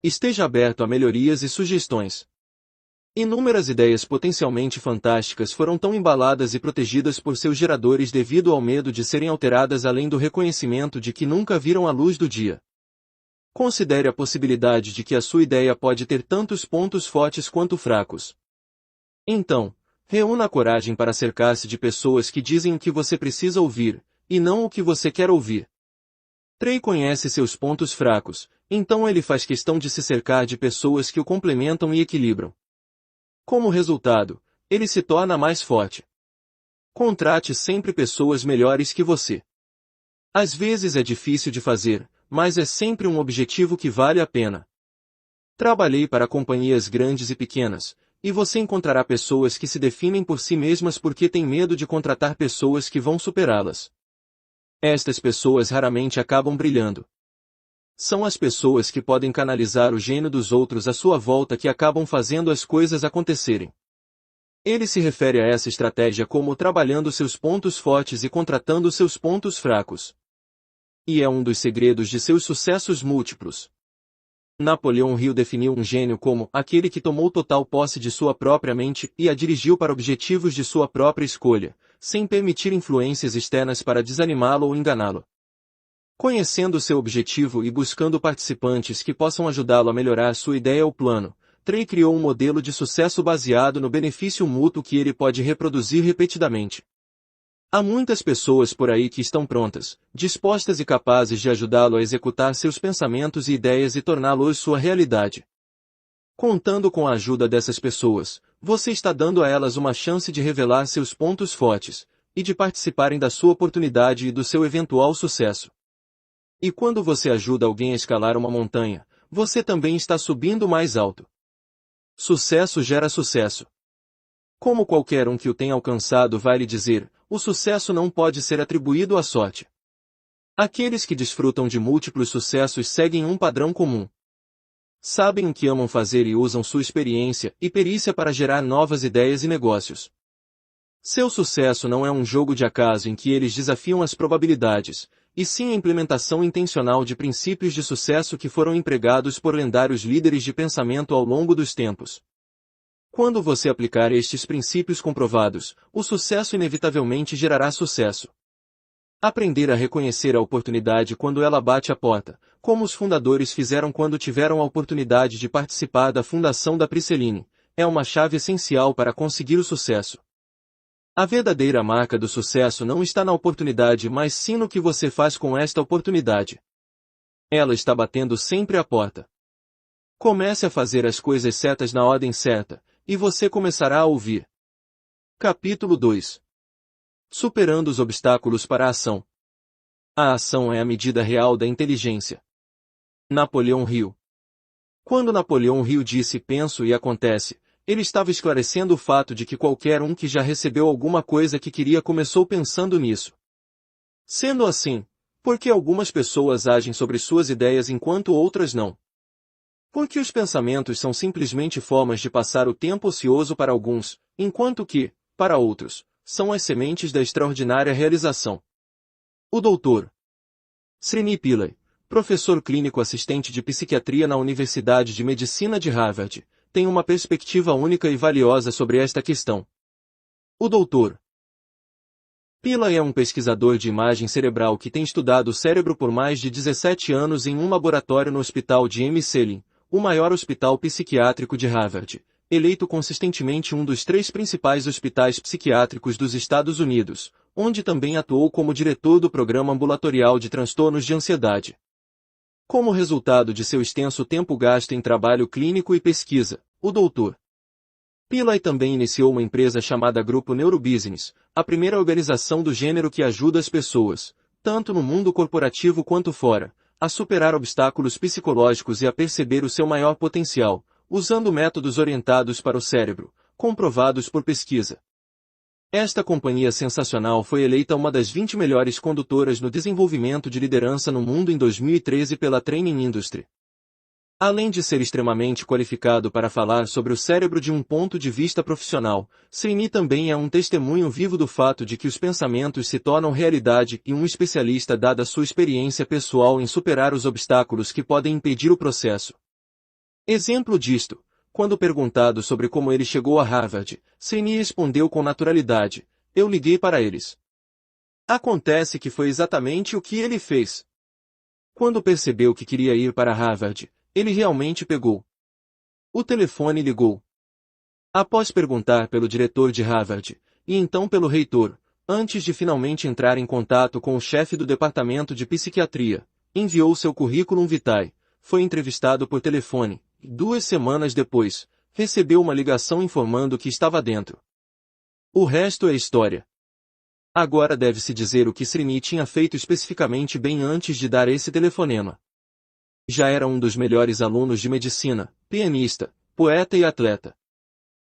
Esteja aberto a melhorias e sugestões. Inúmeras ideias potencialmente fantásticas foram tão embaladas e protegidas por seus geradores devido ao medo de serem alteradas além do reconhecimento de que nunca viram a luz do dia. Considere a possibilidade de que a sua ideia pode ter tantos pontos fortes quanto fracos. Então, reúna a coragem para cercar-se de pessoas que dizem o que você precisa ouvir, e não o que você quer ouvir. Trey conhece seus pontos fracos, então ele faz questão de se cercar de pessoas que o complementam e equilibram. Como resultado, ele se torna mais forte. Contrate sempre pessoas melhores que você. Às vezes é difícil de fazer, mas é sempre um objetivo que vale a pena. Trabalhei para companhias grandes e pequenas, e você encontrará pessoas que se definem por si mesmas porque têm medo de contratar pessoas que vão superá-las. Estas pessoas raramente acabam brilhando. São as pessoas que podem canalizar o gênio dos outros à sua volta que acabam fazendo as coisas acontecerem. Ele se refere a essa estratégia como trabalhando seus pontos fortes e contratando seus pontos fracos. E é um dos segredos de seus sucessos múltiplos. Napoleão Hill definiu um gênio como aquele que tomou total posse de sua própria mente e a dirigiu para objetivos de sua própria escolha, sem permitir influências externas para desanimá-lo ou enganá-lo. Conhecendo seu objetivo e buscando participantes que possam ajudá-lo a melhorar sua ideia ou plano, Trey criou um modelo de sucesso baseado no benefício mútuo que ele pode reproduzir repetidamente. Há muitas pessoas por aí que estão prontas, dispostas e capazes de ajudá-lo a executar seus pensamentos e ideias e torná-los sua realidade. Contando com a ajuda dessas pessoas, você está dando a elas uma chance de revelar seus pontos fortes, e de participarem da sua oportunidade e do seu eventual sucesso. E quando você ajuda alguém a escalar uma montanha, você também está subindo mais alto. Sucesso gera sucesso. Como qualquer um que o tenha alcançado vai lhe dizer, o sucesso não pode ser atribuído à sorte. Aqueles que desfrutam de múltiplos sucessos seguem um padrão comum. Sabem o que amam fazer e usam sua experiência e perícia para gerar novas ideias e negócios. Seu sucesso não é um jogo de acaso em que eles desafiam as probabilidades, e sim a implementação intencional de princípios de sucesso que foram empregados por lendários líderes de pensamento ao longo dos tempos. Quando você aplicar estes princípios comprovados, o sucesso inevitavelmente gerará sucesso. Aprender a reconhecer a oportunidade quando ela bate à porta, como os fundadores fizeram quando tiveram a oportunidade de participar da fundação da Priceline, é uma chave essencial para conseguir o sucesso. A verdadeira marca do sucesso não está na oportunidade, mas sim no que você faz com esta oportunidade. Ela está batendo sempre à porta. Comece a fazer as coisas certas na ordem certa, e você começará a ouvir. Capítulo 2. Superando os obstáculos para a ação. A ação é a medida real da inteligência. Napoleão Hill. Quando Napoleão Hill disse penso e acontece, ele estava esclarecendo o fato de que qualquer um que já recebeu alguma coisa que queria começou pensando nisso. Sendo assim, por que algumas pessoas agem sobre suas ideias enquanto outras não? Porque os pensamentos são simplesmente formas de passar o tempo ocioso para alguns, enquanto que, para outros, são as sementes da extraordinária realização. O Dr. Srini Pillai, professor clínico assistente de psiquiatria na Universidade de Medicina de Harvard, tem uma perspectiva única e valiosa sobre esta questão. O Dr. Pillai é um pesquisador de imagem cerebral que tem estudado o cérebro por mais de 17 anos em um laboratório no Hospital de M. Selin, o maior hospital psiquiátrico de Harvard, eleito consistentemente um dos 3 principais hospitais psiquiátricos dos Estados Unidos, onde também atuou como diretor do programa ambulatorial de transtornos de ansiedade. Como resultado de seu extenso tempo gasto em trabalho clínico e pesquisa, o Dr. Pillay também iniciou uma empresa chamada Grupo Neurobusiness, a primeira organização do gênero que ajuda as pessoas, tanto no mundo corporativo quanto fora, a superar obstáculos psicológicos e a perceber o seu maior potencial, usando métodos orientados para o cérebro, comprovados por pesquisa. Esta companhia sensacional foi eleita uma das 20 melhores condutoras no desenvolvimento de liderança no mundo em 2013 pela Training Industry. Além de ser extremamente qualificado para falar sobre o cérebro de um ponto de vista profissional, Srini também é um testemunho vivo do fato de que os pensamentos se tornam realidade e um especialista dada sua experiência pessoal em superar os obstáculos que podem impedir o processo. Exemplo disto, quando perguntado sobre como ele chegou a Harvard, Srini respondeu com naturalidade: "Eu liguei para eles." Acontece que foi exatamente o que ele fez. Quando percebeu que queria ir para Harvard, ele realmente pegou o telefone e ligou. Após perguntar pelo diretor de Harvard, e então pelo reitor, antes de finalmente entrar em contato com o chefe do departamento de psiquiatria, enviou seu currículo vitae, foi entrevistado por telefone, e 2 semanas depois, recebeu uma ligação informando que estava dentro. O resto é história. Agora deve-se dizer o que Srini tinha feito especificamente bem antes de dar esse telefonema. Já era um dos melhores alunos de medicina, pianista, poeta e atleta.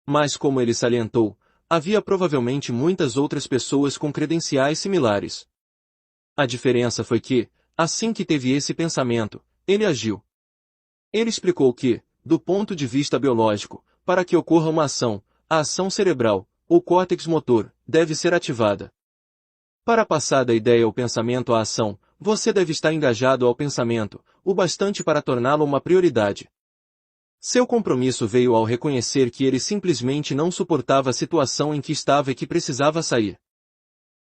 Mas como ele salientou, havia provavelmente muitas outras pessoas com credenciais similares. A diferença foi que, assim que teve esse pensamento, ele agiu. Ele explicou que, do ponto de vista biológico, para que ocorra uma ação, a ação cerebral, ou córtex motor, deve ser ativada. Para passar da ideia ao pensamento à ação, você deve estar engajado ao pensamento, o bastante para torná-lo uma prioridade. Seu compromisso veio ao reconhecer que ele simplesmente não suportava a situação em que estava e que precisava sair.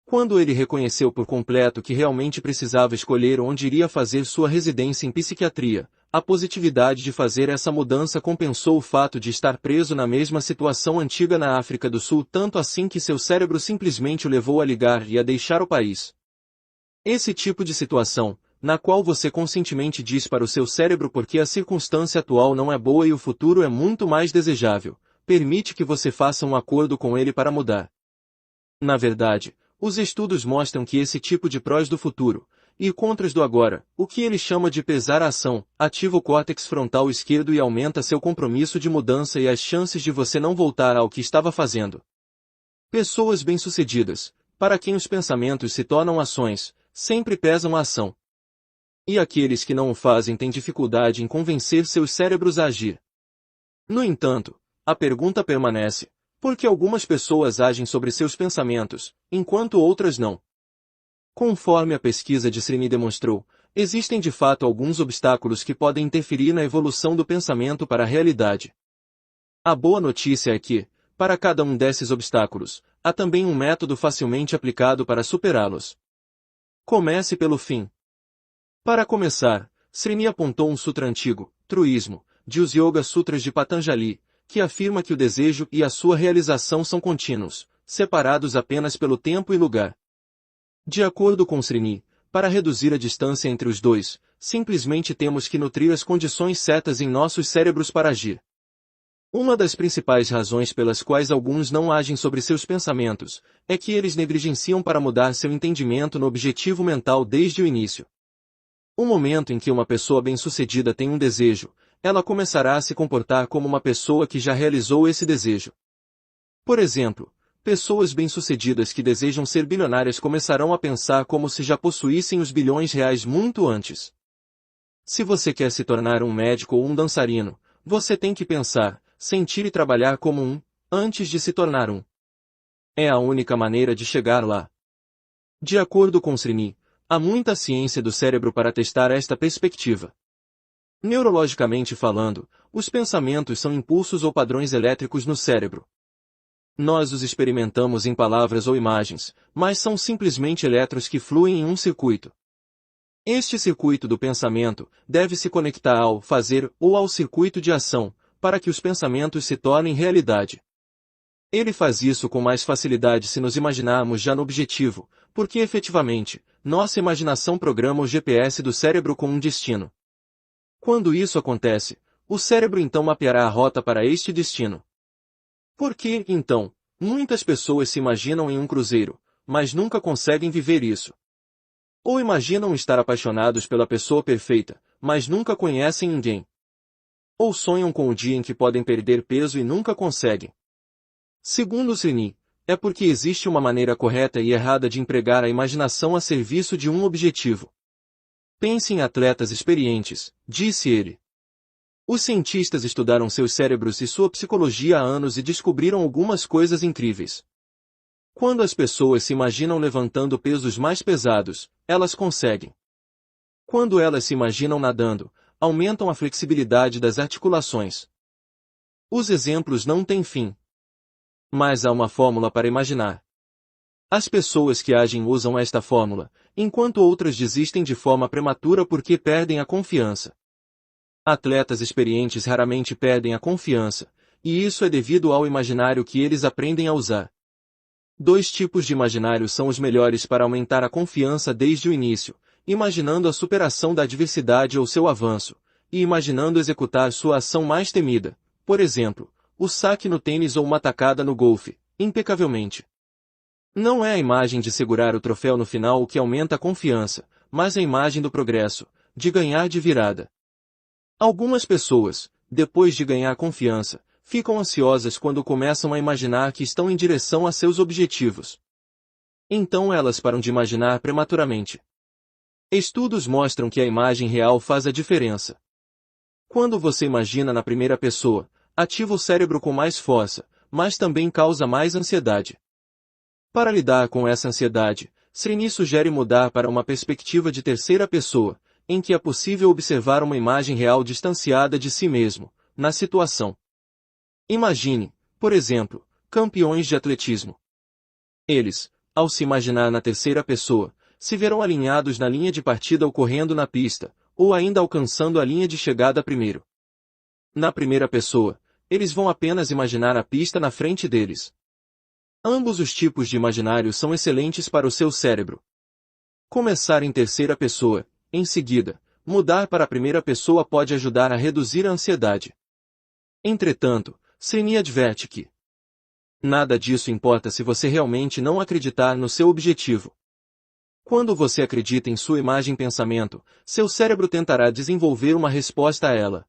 Quando ele reconheceu por completo que realmente precisava escolher onde iria fazer sua residência em psiquiatria, a positividade de fazer essa mudança compensou o fato de estar preso na mesma situação antiga na África do Sul, tanto assim que seu cérebro simplesmente o levou a ligar e a deixar o país. Esse tipo de situação, na qual você conscientemente diz para o seu cérebro porque a circunstância atual não é boa e o futuro é muito mais desejável, permite que você faça um acordo com ele para mudar. Na verdade, os estudos mostram que esse tipo de prós do futuro, e contras do agora, o que ele chama de pesar a ação, ativa o córtex frontal esquerdo e aumenta seu compromisso de mudança e as chances de você não voltar ao que estava fazendo. Pessoas bem-sucedidas, para quem os pensamentos se tornam ações, sempre pesam a ação. E aqueles que não o fazem têm dificuldade em convencer seus cérebros a agir. No entanto, a pergunta permanece: por que algumas pessoas agem sobre seus pensamentos, enquanto outras não? Conforme a pesquisa de Srini demonstrou, existem de fato alguns obstáculos que podem interferir na evolução do pensamento para a realidade. A boa notícia é que, para cada um desses obstáculos, há também um método facilmente aplicado para superá-los. Comece pelo fim. Para começar, Srini apontou um sutra antigo, Truísmo, de Os Yoga Sutras de Patanjali, que afirma que o desejo e a sua realização são contínuos, separados apenas pelo tempo e lugar. De acordo com Srini, para reduzir a distância entre os dois, simplesmente temos que nutrir as condições certas em nossos cérebros para agir. Uma das principais razões pelas quais alguns não agem sobre seus pensamentos, é que eles negligenciam para mudar seu entendimento no objetivo mental desde o início. O momento em que uma pessoa bem-sucedida tem um desejo, ela começará a se comportar como uma pessoa que já realizou esse desejo. Por exemplo, pessoas bem-sucedidas que desejam ser bilionárias começarão a pensar como se já possuíssem os bilhões reais muito antes. Se você quer se tornar um médico ou um dançarino, você tem que pensar, sentir e trabalhar como um, antes de se tornar um. É a única maneira de chegar lá. De acordo com Srini, há muita ciência do cérebro para testar esta perspectiva. Neurologicamente falando, os pensamentos são impulsos ou padrões elétricos no cérebro. Nós os experimentamos em palavras ou imagens, mas são simplesmente elétrons que fluem em um circuito. Este circuito do pensamento deve se conectar ao fazer ou ao circuito de ação, para que os pensamentos se tornem realidade. Ele faz isso com mais facilidade se nos imaginarmos já no objetivo, porque efetivamente, nossa imaginação programa o GPS do cérebro com um destino. Quando isso acontece, o cérebro então mapeará a rota para este destino. Por que, então, muitas pessoas se imaginam em um cruzeiro, mas nunca conseguem viver isso? Ou imaginam estar apaixonados pela pessoa perfeita, mas nunca conhecem ninguém? Ou sonham com o dia em que podem perder peso e nunca conseguem? Segundo Srini, é porque existe uma maneira correta e errada de empregar a imaginação a serviço de um objetivo. Pense em atletas experientes, disse ele. Os cientistas estudaram seus cérebros e sua psicologia há anos e descobriram algumas coisas incríveis. Quando as pessoas se imaginam levantando pesos mais pesados, elas conseguem. Quando elas se imaginam nadando, aumentam a flexibilidade das articulações. Os exemplos não têm fim. Mas há uma fórmula para imaginar. As pessoas que agem usam esta fórmula, enquanto outras desistem de forma prematura porque perdem a confiança. Atletas experientes raramente perdem a confiança, e isso é devido ao imaginário que eles aprendem a usar. Dois tipos de imaginário são os melhores para aumentar a confiança desde o início, imaginando a superação da adversidade ou seu avanço, e imaginando executar sua ação mais temida, por exemplo, o saque no tênis ou uma tacada no golfe, impecavelmente. Não é a imagem de segurar o troféu no final o que aumenta a confiança, mas a imagem do progresso, de ganhar de virada. Algumas pessoas, depois de ganhar confiança, ficam ansiosas quando começam a imaginar que estão em direção a seus objetivos. Então elas param de imaginar prematuramente. Estudos mostram que a imagem real faz a diferença. Quando você imagina na primeira pessoa, ativa o cérebro com mais força, mas também causa mais ansiedade. Para lidar com essa ansiedade, Srini sugere mudar para uma perspectiva de terceira pessoa, em que é possível observar uma imagem real distanciada de si mesmo, na situação. Imagine, por exemplo, campeões de atletismo. Eles, ao se imaginar na terceira pessoa, se verão alinhados na linha de partida ou correndo na pista, ou ainda alcançando a linha de chegada primeiro. Na primeira pessoa, eles vão apenas imaginar a pista na frente deles. Ambos os tipos de imaginário são excelentes para o seu cérebro. Começar em terceira pessoa, em seguida, mudar para a primeira pessoa pode ajudar a reduzir a ansiedade. Entretanto, Srini adverte que nada disso importa se você realmente não acreditar no seu objetivo. Quando você acredita em sua imagem-pensamento, seu cérebro tentará desenvolver uma resposta a ela.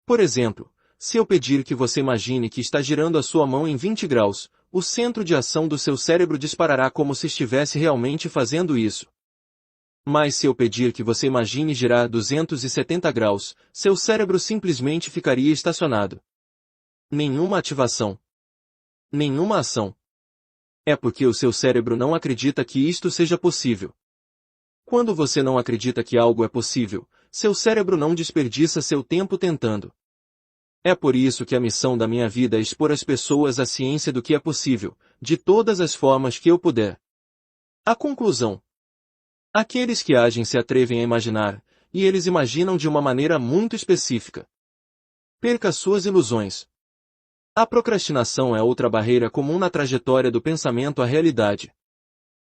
Por exemplo, se eu pedir que você imagine que está girando a sua mão em 20 graus, o centro de ação do seu cérebro disparará como se estivesse realmente fazendo isso. Mas se eu pedir que você imagine girar 270 graus, seu cérebro simplesmente ficaria estacionado. Nenhuma ativação. Nenhuma ação. É porque o seu cérebro não acredita que isto seja possível. Quando você não acredita que algo é possível, seu cérebro não desperdiça seu tempo tentando. É por isso que a missão da minha vida é expor às pessoas a ciência do que é possível, de todas as formas que eu puder. A conclusão. Aqueles que agem se atrevem a imaginar, e eles imaginam de uma maneira muito específica. Perca suas ilusões. A procrastinação é outra barreira comum na trajetória do pensamento à realidade.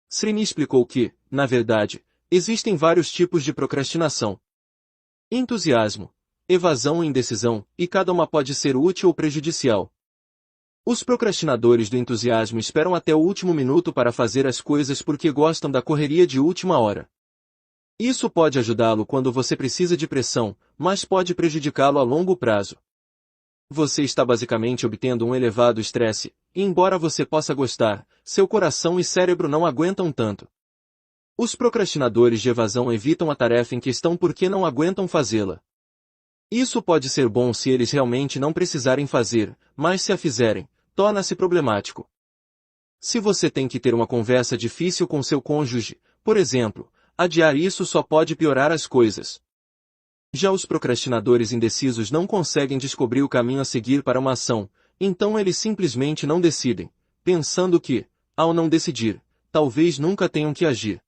Srini explicou que, na verdade, existem vários tipos de procrastinação. Entusiasmo, evasão e indecisão, e cada uma pode ser útil ou prejudicial. Os procrastinadores do entusiasmo esperam até o último minuto para fazer as coisas porque gostam da correria de última hora. Isso pode ajudá-lo quando você precisa de pressão, mas pode prejudicá-lo a longo prazo. Você está basicamente obtendo um elevado estresse, e embora você possa gostar, seu coração e cérebro não aguentam tanto. Os procrastinadores de evasão evitam a tarefa em questão porque não aguentam fazê-la. Isso pode ser bom se eles realmente não precisarem fazer, mas se a fizerem, torna-se problemático. Se você tem que ter uma conversa difícil com seu cônjuge, por exemplo, adiar isso só pode piorar as coisas. Já os procrastinadores indecisos não conseguem descobrir o caminho a seguir para uma ação, então eles simplesmente não decidem, pensando que, ao não decidir, talvez nunca tenham que agir.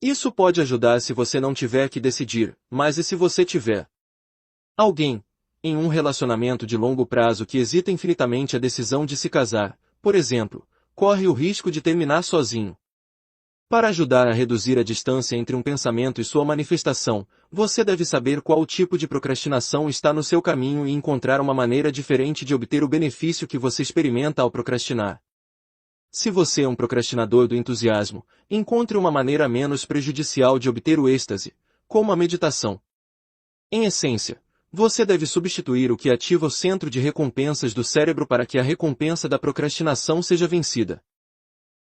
Isso pode ajudar se você não tiver que decidir, mas e se você tiver? Alguém, em um relacionamento de longo prazo que hesita infinitamente a decisão de se casar, por exemplo, corre o risco de terminar sozinho. Para ajudar a reduzir a distância entre um pensamento e sua manifestação, você deve saber qual tipo de procrastinação está no seu caminho e encontrar uma maneira diferente de obter o benefício que você experimenta ao procrastinar. Se você é um procrastinador do entusiasmo, encontre uma maneira menos prejudicial de obter o êxtase, como a meditação. Em essência, você deve substituir o que ativa o centro de recompensas do cérebro para que a recompensa da procrastinação seja vencida.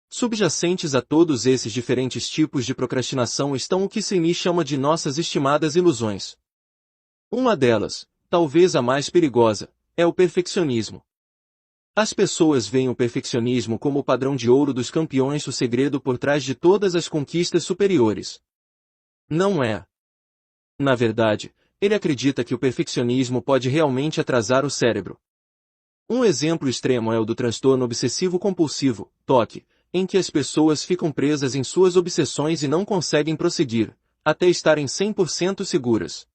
Subjacentes a todos esses diferentes tipos de procrastinação estão o que Srini chama de nossas estimadas ilusões. Uma delas, talvez a mais perigosa, é o perfeccionismo. As pessoas veem o perfeccionismo como o padrão de ouro dos campeões, o segredo por trás de todas as conquistas superiores. Não é. Na verdade, ele acredita que o perfeccionismo pode realmente atrasar o cérebro. Um exemplo extremo é o do transtorno obsessivo-compulsivo, TOC, em que as pessoas ficam presas em suas obsessões e não conseguem prosseguir, até estarem 100% seguras.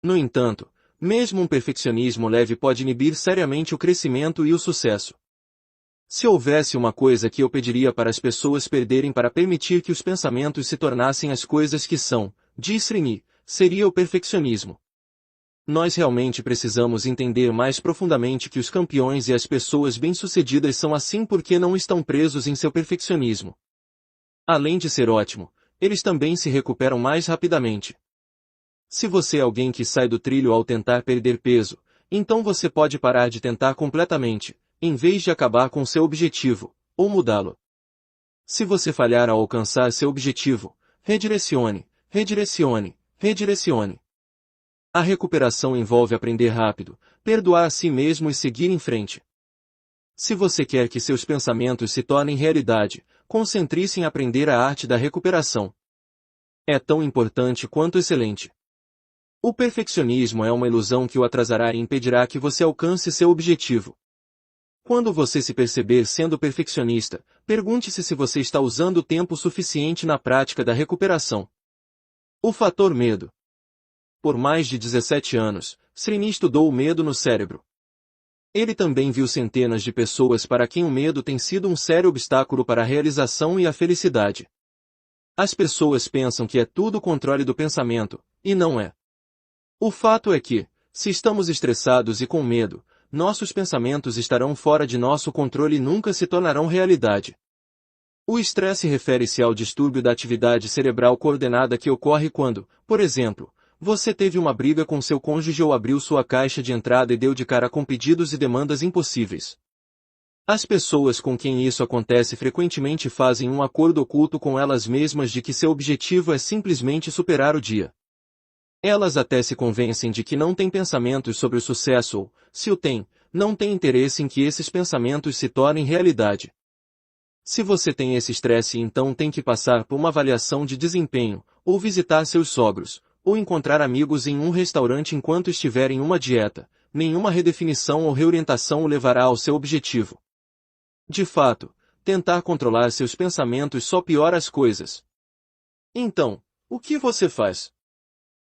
No entanto, mesmo um perfeccionismo leve pode inibir seriamente o crescimento e o sucesso. Se houvesse uma coisa que eu pediria para as pessoas perderem para permitir que os pensamentos se tornassem as coisas que são, diz Srini, seria o perfeccionismo. Nós realmente precisamos entender mais profundamente que os campeões e as pessoas bem-sucedidas são assim porque não estão presos em seu perfeccionismo. Além de ser ótimo, eles também se recuperam mais rapidamente. Se você é alguém que sai do trilho ao tentar perder peso, então você pode parar de tentar completamente, em vez de acabar com seu objetivo, ou mudá-lo. Se você falhar ao alcançar seu objetivo, redirecione, redirecione, redirecione. A recuperação envolve aprender rápido, perdoar a si mesmo e seguir em frente. Se você quer que seus pensamentos se tornem realidade, concentre-se em aprender a arte da recuperação. É tão importante quanto excelente. O perfeccionismo é uma ilusão que o atrasará e impedirá que você alcance seu objetivo. Quando você se perceber sendo perfeccionista, pergunte-se se você está usando tempo suficiente na prática da recuperação. O fator medo. Por mais de 17 anos, Srini estudou o medo no cérebro. Ele também viu centenas de pessoas para quem o medo tem sido um sério obstáculo para a realização e a felicidade. As pessoas pensam que é tudo o controle do pensamento, e não é. O fato é que, se estamos estressados e com medo, nossos pensamentos estarão fora de nosso controle e nunca se tornarão realidade. O estresse refere-se ao distúrbio da atividade cerebral coordenada que ocorre quando, por exemplo, você teve uma briga com seu cônjuge ou abriu sua caixa de entrada e deu de cara com pedidos e demandas impossíveis. As pessoas com quem isso acontece frequentemente fazem um acordo oculto com elas mesmas de que seu objetivo é simplesmente superar o dia. Elas até se convencem de que não têm pensamentos sobre o sucesso ou, se o têm, não têm interesse em que esses pensamentos se tornem realidade. Se você tem esse estresse então tem que passar por uma avaliação de desempenho, ou visitar seus sogros, ou encontrar amigos em um restaurante enquanto estiver em uma dieta, nenhuma redefinição ou reorientação o levará ao seu objetivo. De fato, tentar controlar seus pensamentos só piora as coisas. Então, o que você faz?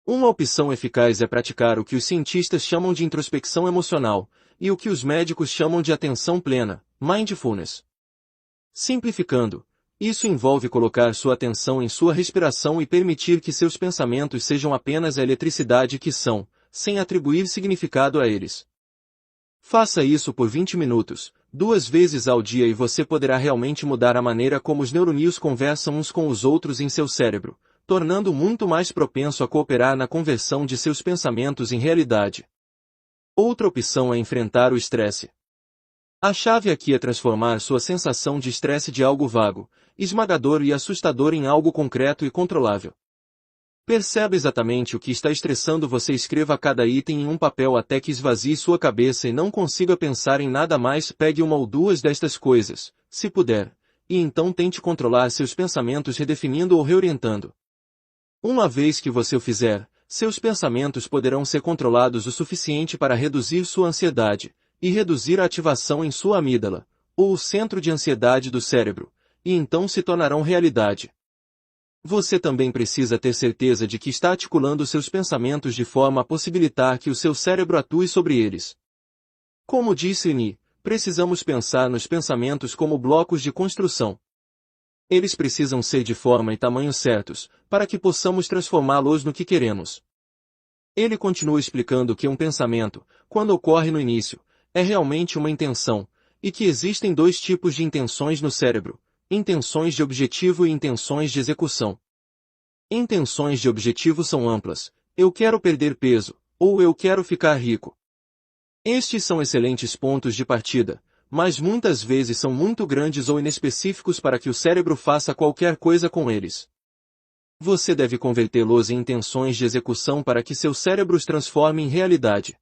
Uma opção eficaz é praticar o que os cientistas chamam de introspecção emocional, e o que os médicos chamam de atenção plena, mindfulness. Simplificando, isso envolve colocar sua atenção em sua respiração e permitir que seus pensamentos sejam apenas a eletricidade que são, sem atribuir significado a eles. Faça isso por 20 minutos, 2 vezes ao dia e você poderá realmente mudar a maneira como os neurônios conversam uns com os outros em seu cérebro, tornando-o muito mais propenso a cooperar na conversão de seus pensamentos em realidade. Outra opção é enfrentar o estresse. A chave aqui é transformar sua sensação de estresse de algo vago, esmagador e assustador em algo concreto e controlável. Perceba exatamente o que está estressando você e escreva cada item em um papel até que esvazie sua cabeça e não consiga pensar em nada mais. Pegue uma ou duas destas coisas, se puder, e então tente controlar seus pensamentos redefinindo ou reorientando. Uma vez que você o fizer, seus pensamentos poderão ser controlados o suficiente para reduzir sua ansiedade, e reduzir a ativação em sua amígdala, ou o centro de ansiedade do cérebro, e então se tornarão realidade. Você também precisa ter certeza de que está articulando seus pensamentos de forma a possibilitar que o seu cérebro atue sobre eles. Como disse Srini, precisamos pensar nos pensamentos como blocos de construção. Eles precisam ser de forma e tamanho certos, para que possamos transformá-los no que queremos. Ele continua explicando que um pensamento, quando ocorre no início, é realmente uma intenção, e que existem dois tipos de intenções no cérebro: intenções de objetivo e intenções de execução. Intenções de objetivo são amplas: eu quero perder peso, ou eu quero ficar rico. Estes são excelentes pontos de partida, mas muitas vezes são muito grandes ou inespecíficos para que o cérebro faça qualquer coisa com eles. Você deve convertê-los em intenções de execução para que seu cérebro os transforme em realidade.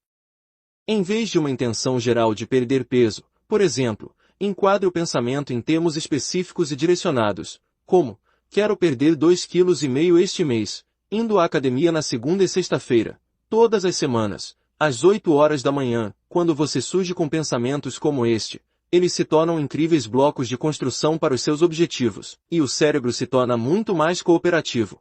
Em vez de uma intenção geral de perder peso, por exemplo, enquadre o pensamento em termos específicos e direcionados, como: quero perder 2,5 kg este mês, indo à academia na segunda e sexta-feira, todas as semanas, às 8 horas da manhã. Quando você surge com pensamentos como este, eles se tornam incríveis blocos de construção para os seus objetivos, e o cérebro se torna muito mais cooperativo.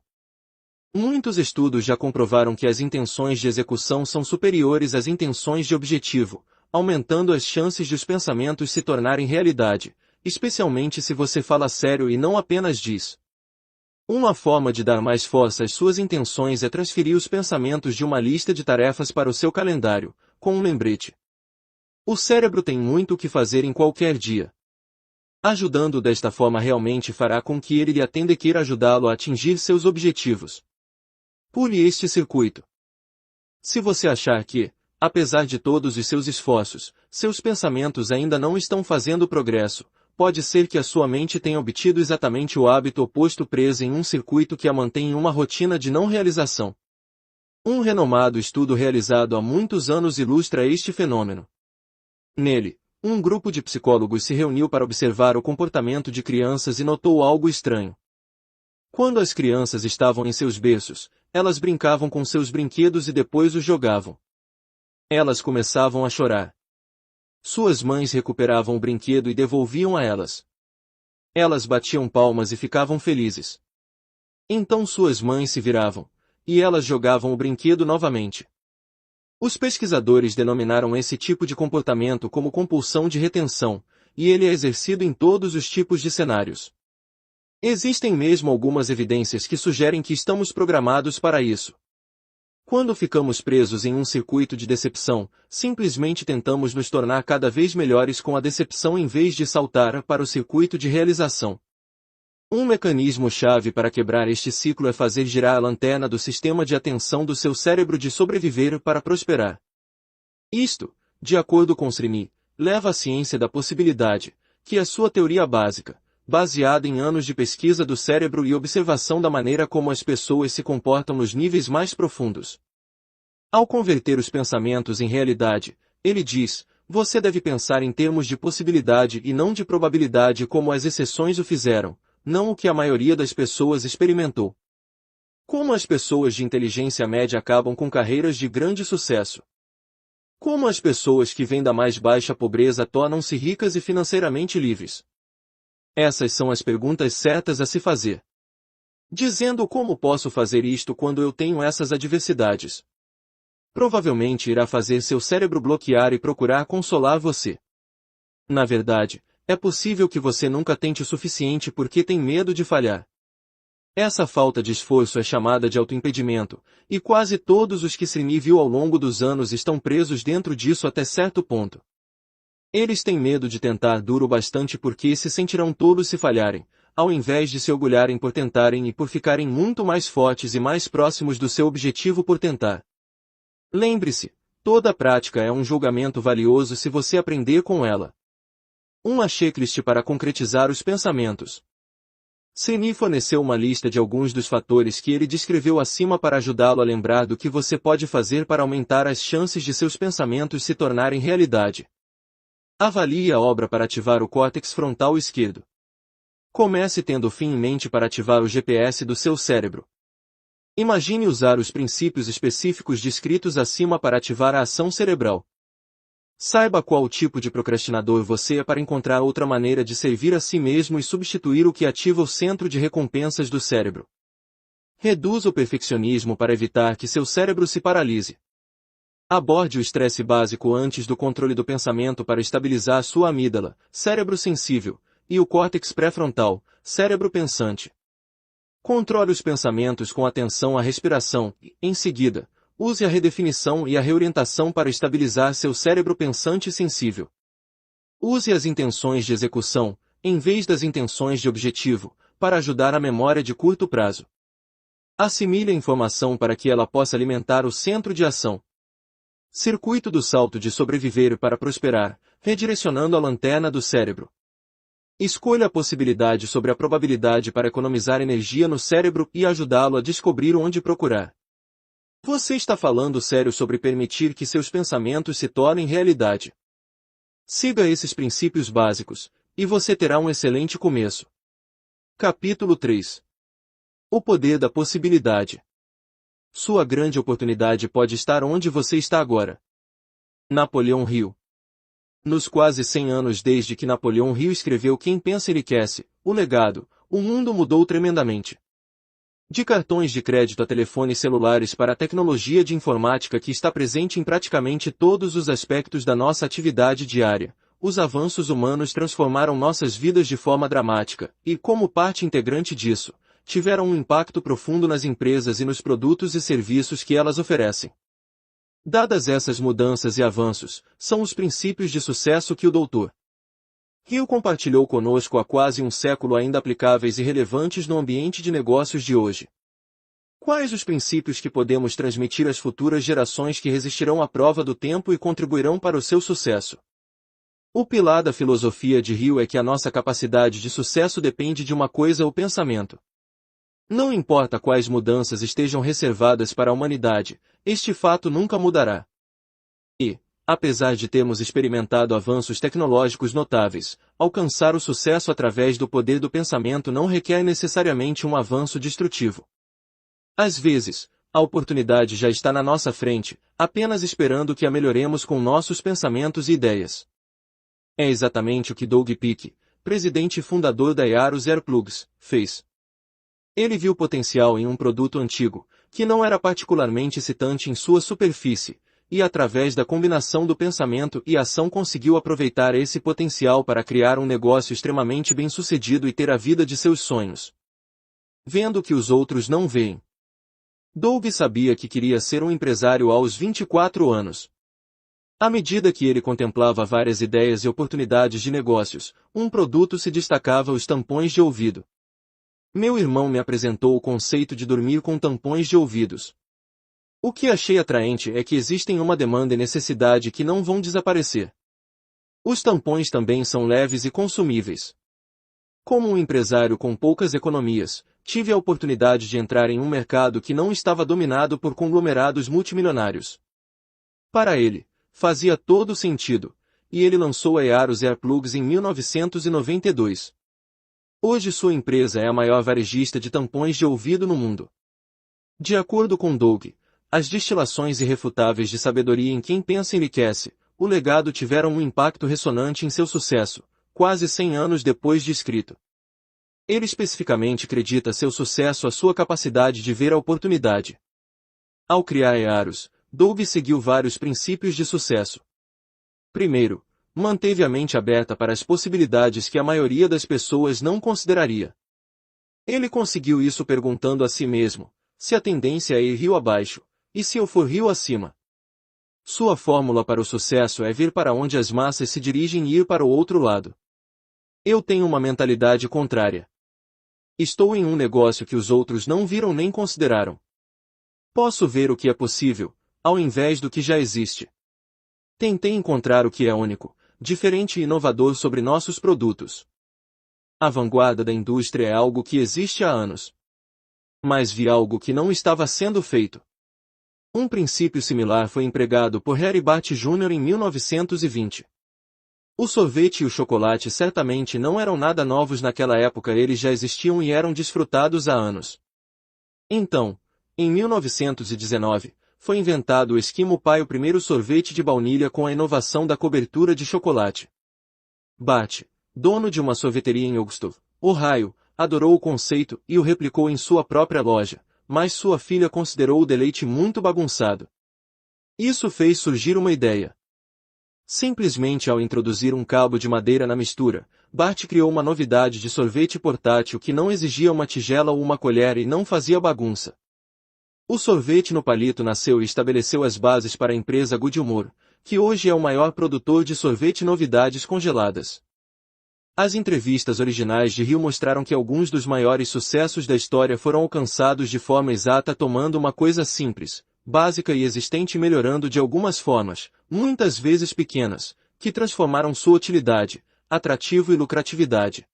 Muitos estudos já comprovaram que as intenções de execução são superiores às intenções de objetivo, aumentando as chances de os pensamentos se tornarem realidade, especialmente se você fala sério e não apenas diz. Uma forma de dar mais força às suas intenções é transferir os pensamentos de uma lista de tarefas para o seu calendário, com um lembrete. O cérebro tem muito o que fazer em qualquer dia. Ajudando desta forma realmente fará com que ele lhe atenda e queira ajudá-lo a atingir seus objetivos. Pule este circuito. Se você achar que, apesar de todos os seus esforços, seus pensamentos ainda não estão fazendo progresso, pode ser que a sua mente tenha obtido exatamente o hábito oposto, preso em um circuito que a mantém em uma rotina de não realização. Um renomado estudo realizado há muitos anos ilustra este fenômeno. Nele, um grupo de psicólogos se reuniu para observar o comportamento de crianças e notou algo estranho. Quando as crianças estavam em seus berços, elas brincavam com seus brinquedos e depois os jogavam. Elas começavam a chorar. Suas mães recuperavam o brinquedo e devolviam a elas. Elas batiam palmas e ficavam felizes. Então suas mães se viravam, e elas jogavam o brinquedo novamente. Os pesquisadores denominaram esse tipo de comportamento como compulsão de retenção, e ele é exercido em todos os tipos de cenários. Existem mesmo algumas evidências que sugerem que estamos programados para isso. Quando ficamos presos em um circuito de decepção, simplesmente tentamos nos tornar cada vez melhores com a decepção em vez de saltar para o circuito de realização. Um mecanismo-chave para quebrar este ciclo é fazer girar a lanterna do sistema de atenção do seu cérebro de sobreviver para prosperar. Isto, de acordo com Srini, leva à ciência da possibilidade, que é sua teoria básica, baseada em anos de pesquisa do cérebro e observação da maneira como as pessoas se comportam nos níveis mais profundos. Ao converter os pensamentos em realidade, ele diz, você deve pensar em termos de possibilidade e não de probabilidade como as exceções o fizeram, não o que a maioria das pessoas experimentou. Como as pessoas de inteligência média acabam com carreiras de grande sucesso? Como as pessoas que vêm da mais baixa pobreza tornam-se ricas e financeiramente livres? Essas são as perguntas certas a se fazer. Dizendo como posso fazer isto quando eu tenho essas adversidades? Provavelmente irá fazer seu cérebro bloquear e procurar consolar você. Na verdade, é possível que você nunca tente o suficiente porque tem medo de falhar. Essa falta de esforço é chamada de autoimpedimento, e quase todos os que Srini viu ao longo dos anos estão presos dentro disso até certo ponto. Eles têm medo de tentar duro bastante porque se sentirão tolos se falharem, ao invés de se orgulharem por tentarem e por ficarem muito mais fortes e mais próximos do seu objetivo por tentar. Lembre-se, toda prática é um julgamento valioso se você aprender com ela. Uma checklist para concretizar os pensamentos. Srini forneceu uma lista de alguns dos fatores que ele descreveu acima para ajudá-lo a lembrar do que você pode fazer para aumentar as chances de seus pensamentos se tornarem realidade. Avalie a obra para ativar o córtex frontal esquerdo. Comece tendo o fim em mente para ativar o GPS do seu cérebro. Imagine usar os princípios específicos descritos acima para ativar a ação cerebral. Saiba qual tipo de procrastinador você é para encontrar outra maneira de servir a si mesmo e substituir o que ativa o centro de recompensas do cérebro. Reduza o perfeccionismo para evitar que seu cérebro se paralise. Aborde o estresse básico antes do controle do pensamento para estabilizar sua amígdala, cérebro sensível, e o córtex pré-frontal, cérebro pensante. Controle os pensamentos com atenção à respiração e, em seguida, use a redefinição e a reorientação para estabilizar seu cérebro pensante e sensível. Use as intenções de execução, em vez das intenções de objetivo, para ajudar a memória de curto prazo. Assimile a informação para que ela possa alimentar o centro de ação. Circuito do salto de sobreviver para prosperar, redirecionando a lanterna do cérebro. Escolha a possibilidade sobre a probabilidade para economizar energia no cérebro e ajudá-lo a descobrir onde procurar. Você está falando sério sobre permitir que seus pensamentos se tornem realidade. Siga esses princípios básicos, e você terá um excelente começo. Capítulo 3. O poder da possibilidade. Sua grande oportunidade pode estar onde você está agora. Napoleão Hill. Nos quase 100 anos desde que Napoleão Hill escreveu Quem Pensa Enriquece, o legado, o mundo mudou tremendamente. De cartões de crédito a telefones celulares para a tecnologia de informática que está presente em praticamente todos os aspectos da nossa atividade diária, os avanços humanos transformaram nossas vidas de forma dramática, e, como parte integrante disso, tiveram um impacto profundo nas empresas e nos produtos e serviços que elas oferecem. Dadas essas mudanças e avanços, são os princípios de sucesso que o Dr. Hill compartilhou conosco há quase um século ainda aplicáveis e relevantes no ambiente de negócios de hoje. Quais os princípios que podemos transmitir às futuras gerações que resistirão à prova do tempo e contribuirão para o seu sucesso? O pilar da filosofia de Hill é que a nossa capacidade de sucesso depende de uma coisa: o pensamento. Não importa quais mudanças estejam reservadas para a humanidade, este fato nunca mudará. E, apesar de termos experimentado avanços tecnológicos notáveis, alcançar o sucesso através do poder do pensamento não requer necessariamente um avanço destrutivo. Às vezes, a oportunidade já está na nossa frente, apenas esperando que a melhoremos com nossos pensamentos e ideias. É exatamente o que Doug Peake, presidente e fundador da Earus Earplugs, fez. Ele viu potencial em um produto antigo, que não era particularmente excitante em sua superfície, e através da combinação do pensamento e ação conseguiu aproveitar esse potencial para criar um negócio extremamente bem-sucedido e ter a vida de seus sonhos. Vendo que os outros não veem. Doug sabia que queria ser um empresário aos 24 anos. À medida que ele contemplava várias ideias e oportunidades de negócios, um produto se destacava: os tampões de ouvido. Meu irmão me apresentou o conceito de dormir com tampões de ouvidos. O que achei atraente é que existem uma demanda e necessidade que não vão desaparecer. Os tampões também são leves e consumíveis. Como um empresário com poucas economias, tive a oportunidade de entrar em um mercado que não estava dominado por conglomerados multimilionários. Para ele, fazia todo sentido, e ele lançou a Earus Earplugs em 1992. Hoje sua empresa é a maior varejista de tampões de ouvido no mundo. De acordo com Doug, as destilações irrefutáveis de sabedoria em Quem Pensa Enriquece, o legado tiveram um impacto ressonante em seu sucesso, quase 100 anos depois de escrito. Ele especificamente acredita seu sucesso à sua capacidade de ver a oportunidade. Ao criar a Earus, Doug seguiu vários princípios de sucesso. Primeiro, manteve a mente aberta para as possibilidades que a maioria das pessoas não consideraria. Ele conseguiu isso perguntando a si mesmo: se a tendência é ir rio abaixo, e se eu for rio acima? Sua fórmula para o sucesso é ver para onde as massas se dirigem e ir para o outro lado. Eu tenho uma mentalidade contrária. Estou em um negócio que os outros não viram nem consideraram. Posso ver o que é possível, ao invés do que já existe. Tentei encontrar o que é único, diferente e inovador sobre nossos produtos. A vanguarda da indústria é algo que existe há anos. Mas vi algo que não estava sendo feito. Um princípio similar foi empregado por Harry Bart Jr. em 1920. O sorvete e o chocolate certamente não eram nada novos naquela época, eles já existiam e eram desfrutados há anos. Então, em 1919, foi inventado o Eskimo Pie, o primeiro sorvete de baunilha com a inovação da cobertura de chocolate. Bart, dono de uma sorveteria em Augusta, Ohio, adorou o conceito e o replicou em sua própria loja, mas sua filha considerou o deleite muito bagunçado. Isso fez surgir uma ideia. Simplesmente ao introduzir um cabo de madeira na mistura, Bart criou uma novidade de sorvete portátil que não exigia uma tigela ou uma colher e não fazia bagunça. O sorvete no palito nasceu e estabeleceu as bases para a empresa Goodyear, que hoje é o maior produtor de sorvete novidades congeladas. As entrevistas originais de Hill mostraram que alguns dos maiores sucessos da história foram alcançados de forma exata tomando uma coisa simples, básica e existente e melhorando de algumas formas, muitas vezes pequenas, que transformaram sua utilidade, atrativo e lucratividade.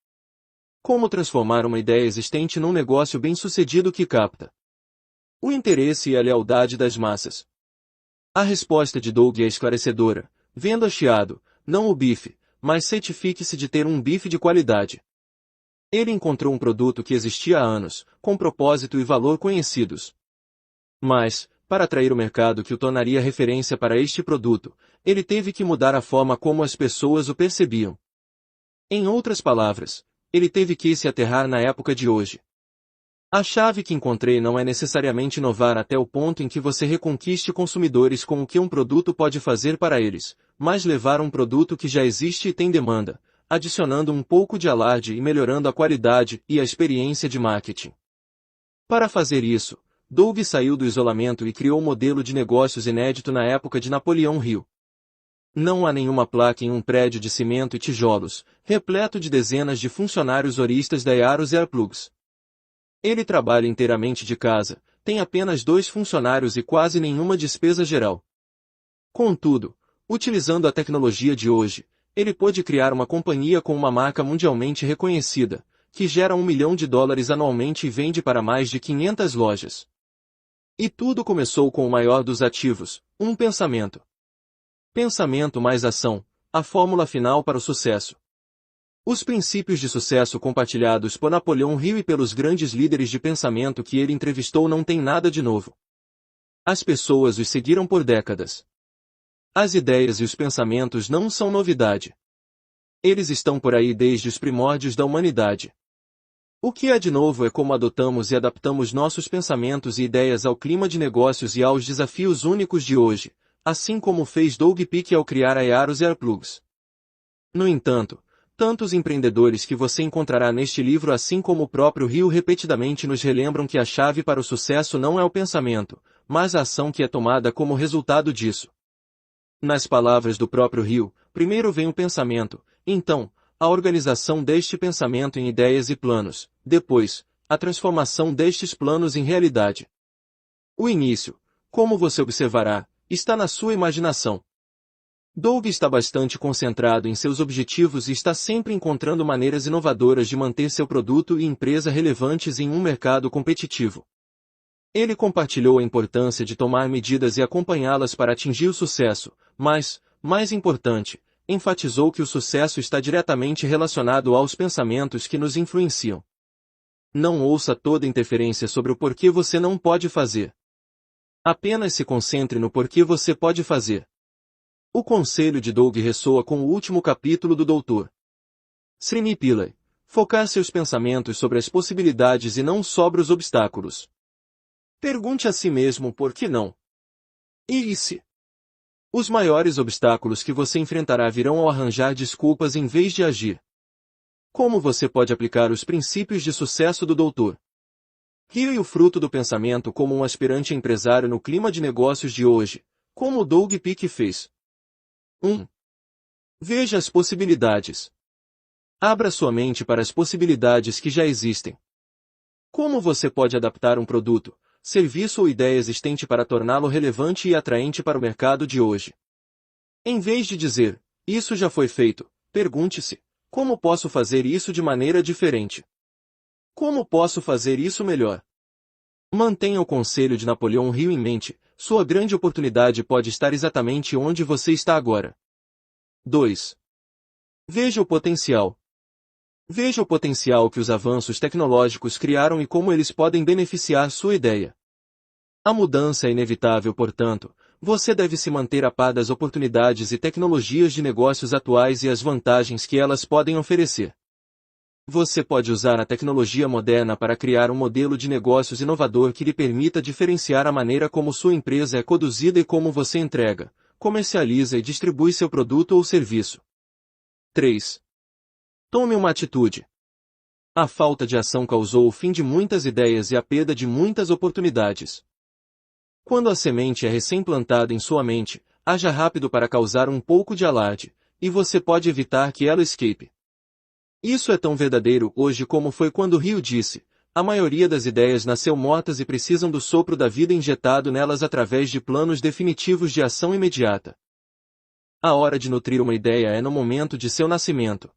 Como transformar uma ideia existente num negócio bem-sucedido que capta o interesse e a lealdade das massas? A resposta de Doug é esclarecedora. Venda chiado, não o bife, mas certifique-se de ter um bife de qualidade. Ele encontrou um produto que existia há anos, com propósito e valor conhecidos. Mas, para atrair o mercado que o tornaria referência para este produto, ele teve que mudar a forma como as pessoas o percebiam. Em outras palavras, ele teve que se aterrar na época de hoje. A chave que encontrei não é necessariamente inovar até o ponto em que você reconquiste consumidores com o que um produto pode fazer para eles, mas levar um produto que já existe e tem demanda, adicionando um pouco de alarde e melhorando a qualidade e a experiência de marketing. Para fazer isso, Doug saiu do isolamento e criou um modelo de negócios inédito na época de Napoleão Hill. Não há nenhuma placa em um prédio de cimento e tijolos, repleto de dezenas de funcionários horistas da Yaros Airplugs. Ele trabalha inteiramente de casa, tem apenas 2 funcionários e quase nenhuma despesa geral. Contudo, utilizando a tecnologia de hoje, ele pôde criar uma companhia com uma marca mundialmente reconhecida, que gera $1 milhão anualmente e vende para mais de 500 lojas. E tudo começou com o maior dos ativos, um pensamento. Pensamento mais ação, a fórmula final para o sucesso. Os princípios de sucesso compartilhados por Napoleão Hill e pelos grandes líderes de pensamento que ele entrevistou não têm nada de novo. As pessoas os seguiram por décadas. As ideias e os pensamentos não são novidade. Eles estão por aí desde os primórdios da humanidade. O que há de novo é como adotamos e adaptamos nossos pensamentos e ideias ao clima de negócios e aos desafios únicos de hoje, assim como fez Doug Peak ao criar a Yaros Airplugs. No entanto, tantos empreendedores que você encontrará neste livro assim como o próprio Hill repetidamente nos relembram que a chave para o sucesso não é o pensamento, mas a ação que é tomada como resultado disso. Nas palavras do próprio Hill, primeiro vem o pensamento, então, a organização deste pensamento em ideias e planos, depois, a transformação destes planos em realidade. O início, como você observará, está na sua imaginação. Doug está bastante concentrado em seus objetivos e está sempre encontrando maneiras inovadoras de manter seu produto e empresa relevantes em um mercado competitivo. Ele compartilhou a importância de tomar medidas e acompanhá-las para atingir o sucesso, mas, mais importante, enfatizou que o sucesso está diretamente relacionado aos pensamentos que nos influenciam. Não ouça toda interferência sobre o porquê você não pode fazer. Apenas se concentre no porquê você pode fazer. O conselho de Doug ressoa com o último capítulo do Dr. Srini Pillay. Focar seus pensamentos sobre as possibilidades e não sobre os obstáculos. Pergunte a si mesmo por que não. E se? Os maiores obstáculos que você enfrentará virão ao arranjar desculpas em vez de agir. Como você pode aplicar os princípios de sucesso do Dr. Hill e o fruto do pensamento como um aspirante empresário no clima de negócios de hoje, como o Doug Peak fez? 1. Veja as possibilidades. Abra sua mente para as possibilidades que já existem. Como você pode adaptar um produto, serviço ou ideia existente para torná-lo relevante e atraente para o mercado de hoje? Em vez de dizer, isso já foi feito, pergunte-se, como posso fazer isso de maneira diferente? Como posso fazer isso melhor? Mantenha o conselho de Napoleão Hill em mente, sua grande oportunidade pode estar exatamente onde você está agora. 2. Veja o potencial. Veja o potencial que os avanços tecnológicos criaram e como eles podem beneficiar sua ideia. A mudança é inevitável, portanto, você deve se manter a par das oportunidades e tecnologias de negócios atuais e as vantagens que elas podem oferecer. Você pode usar a tecnologia moderna para criar um modelo de negócios inovador que lhe permita diferenciar a maneira como sua empresa é conduzida e como você entrega, comercializa e distribui seu produto ou serviço. 3. Tome uma atitude. A falta de ação causou o fim de muitas ideias e a perda de muitas oportunidades. Quando a semente é recém-plantada em sua mente, haja rápido para causar um pouco de alarde, e você pode evitar que ela escape. Isso é tão verdadeiro hoje como foi quando Rio disse: a maioria das ideias nasceu mortas e precisam do sopro da vida injetado nelas através de planos definitivos de ação imediata. A hora de nutrir uma ideia é no momento de seu nascimento.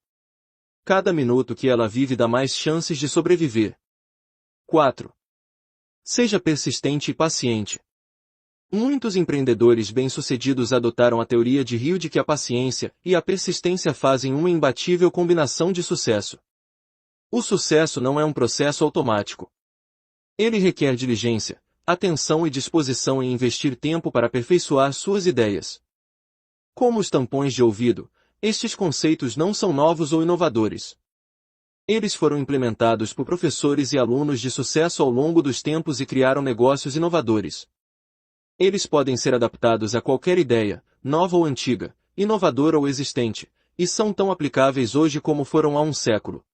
Cada minuto que ela vive dá mais chances de sobreviver. 4. Seja persistente e paciente. Muitos empreendedores bem-sucedidos adotaram a teoria de Rio de que a paciência e a persistência fazem uma imbatível combinação de sucesso. O sucesso não é um processo automático. Ele requer diligência, atenção e disposição em investir tempo para aperfeiçoar suas ideias. Como os tampões de ouvido, estes conceitos não são novos ou inovadores. Eles foram implementados por professores e alunos de sucesso ao longo dos tempos e criaram negócios inovadores. Eles podem ser adaptados a qualquer ideia, nova ou antiga, inovadora ou existente, e são tão aplicáveis hoje como foram há um século.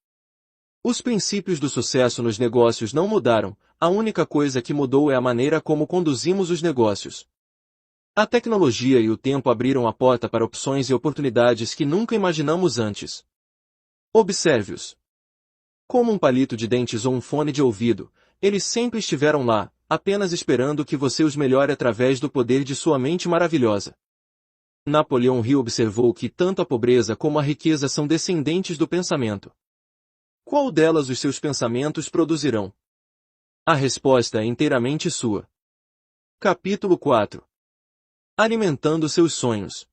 Os princípios do sucesso nos negócios não mudaram, a única coisa que mudou é a maneira como conduzimos os negócios. A tecnologia e o tempo abriram a porta para opções e oportunidades que nunca imaginamos antes. Observe-os. Como um palito de dentes ou um fone de ouvido, eles sempre estiveram lá, apenas esperando que você os melhore através do poder de sua mente maravilhosa. Napoleão Hill observou que tanto a pobreza como a riqueza são descendentes do pensamento. Qual delas os seus pensamentos produzirão? A resposta é inteiramente sua. Capítulo 4. Alimentando seus sonhos.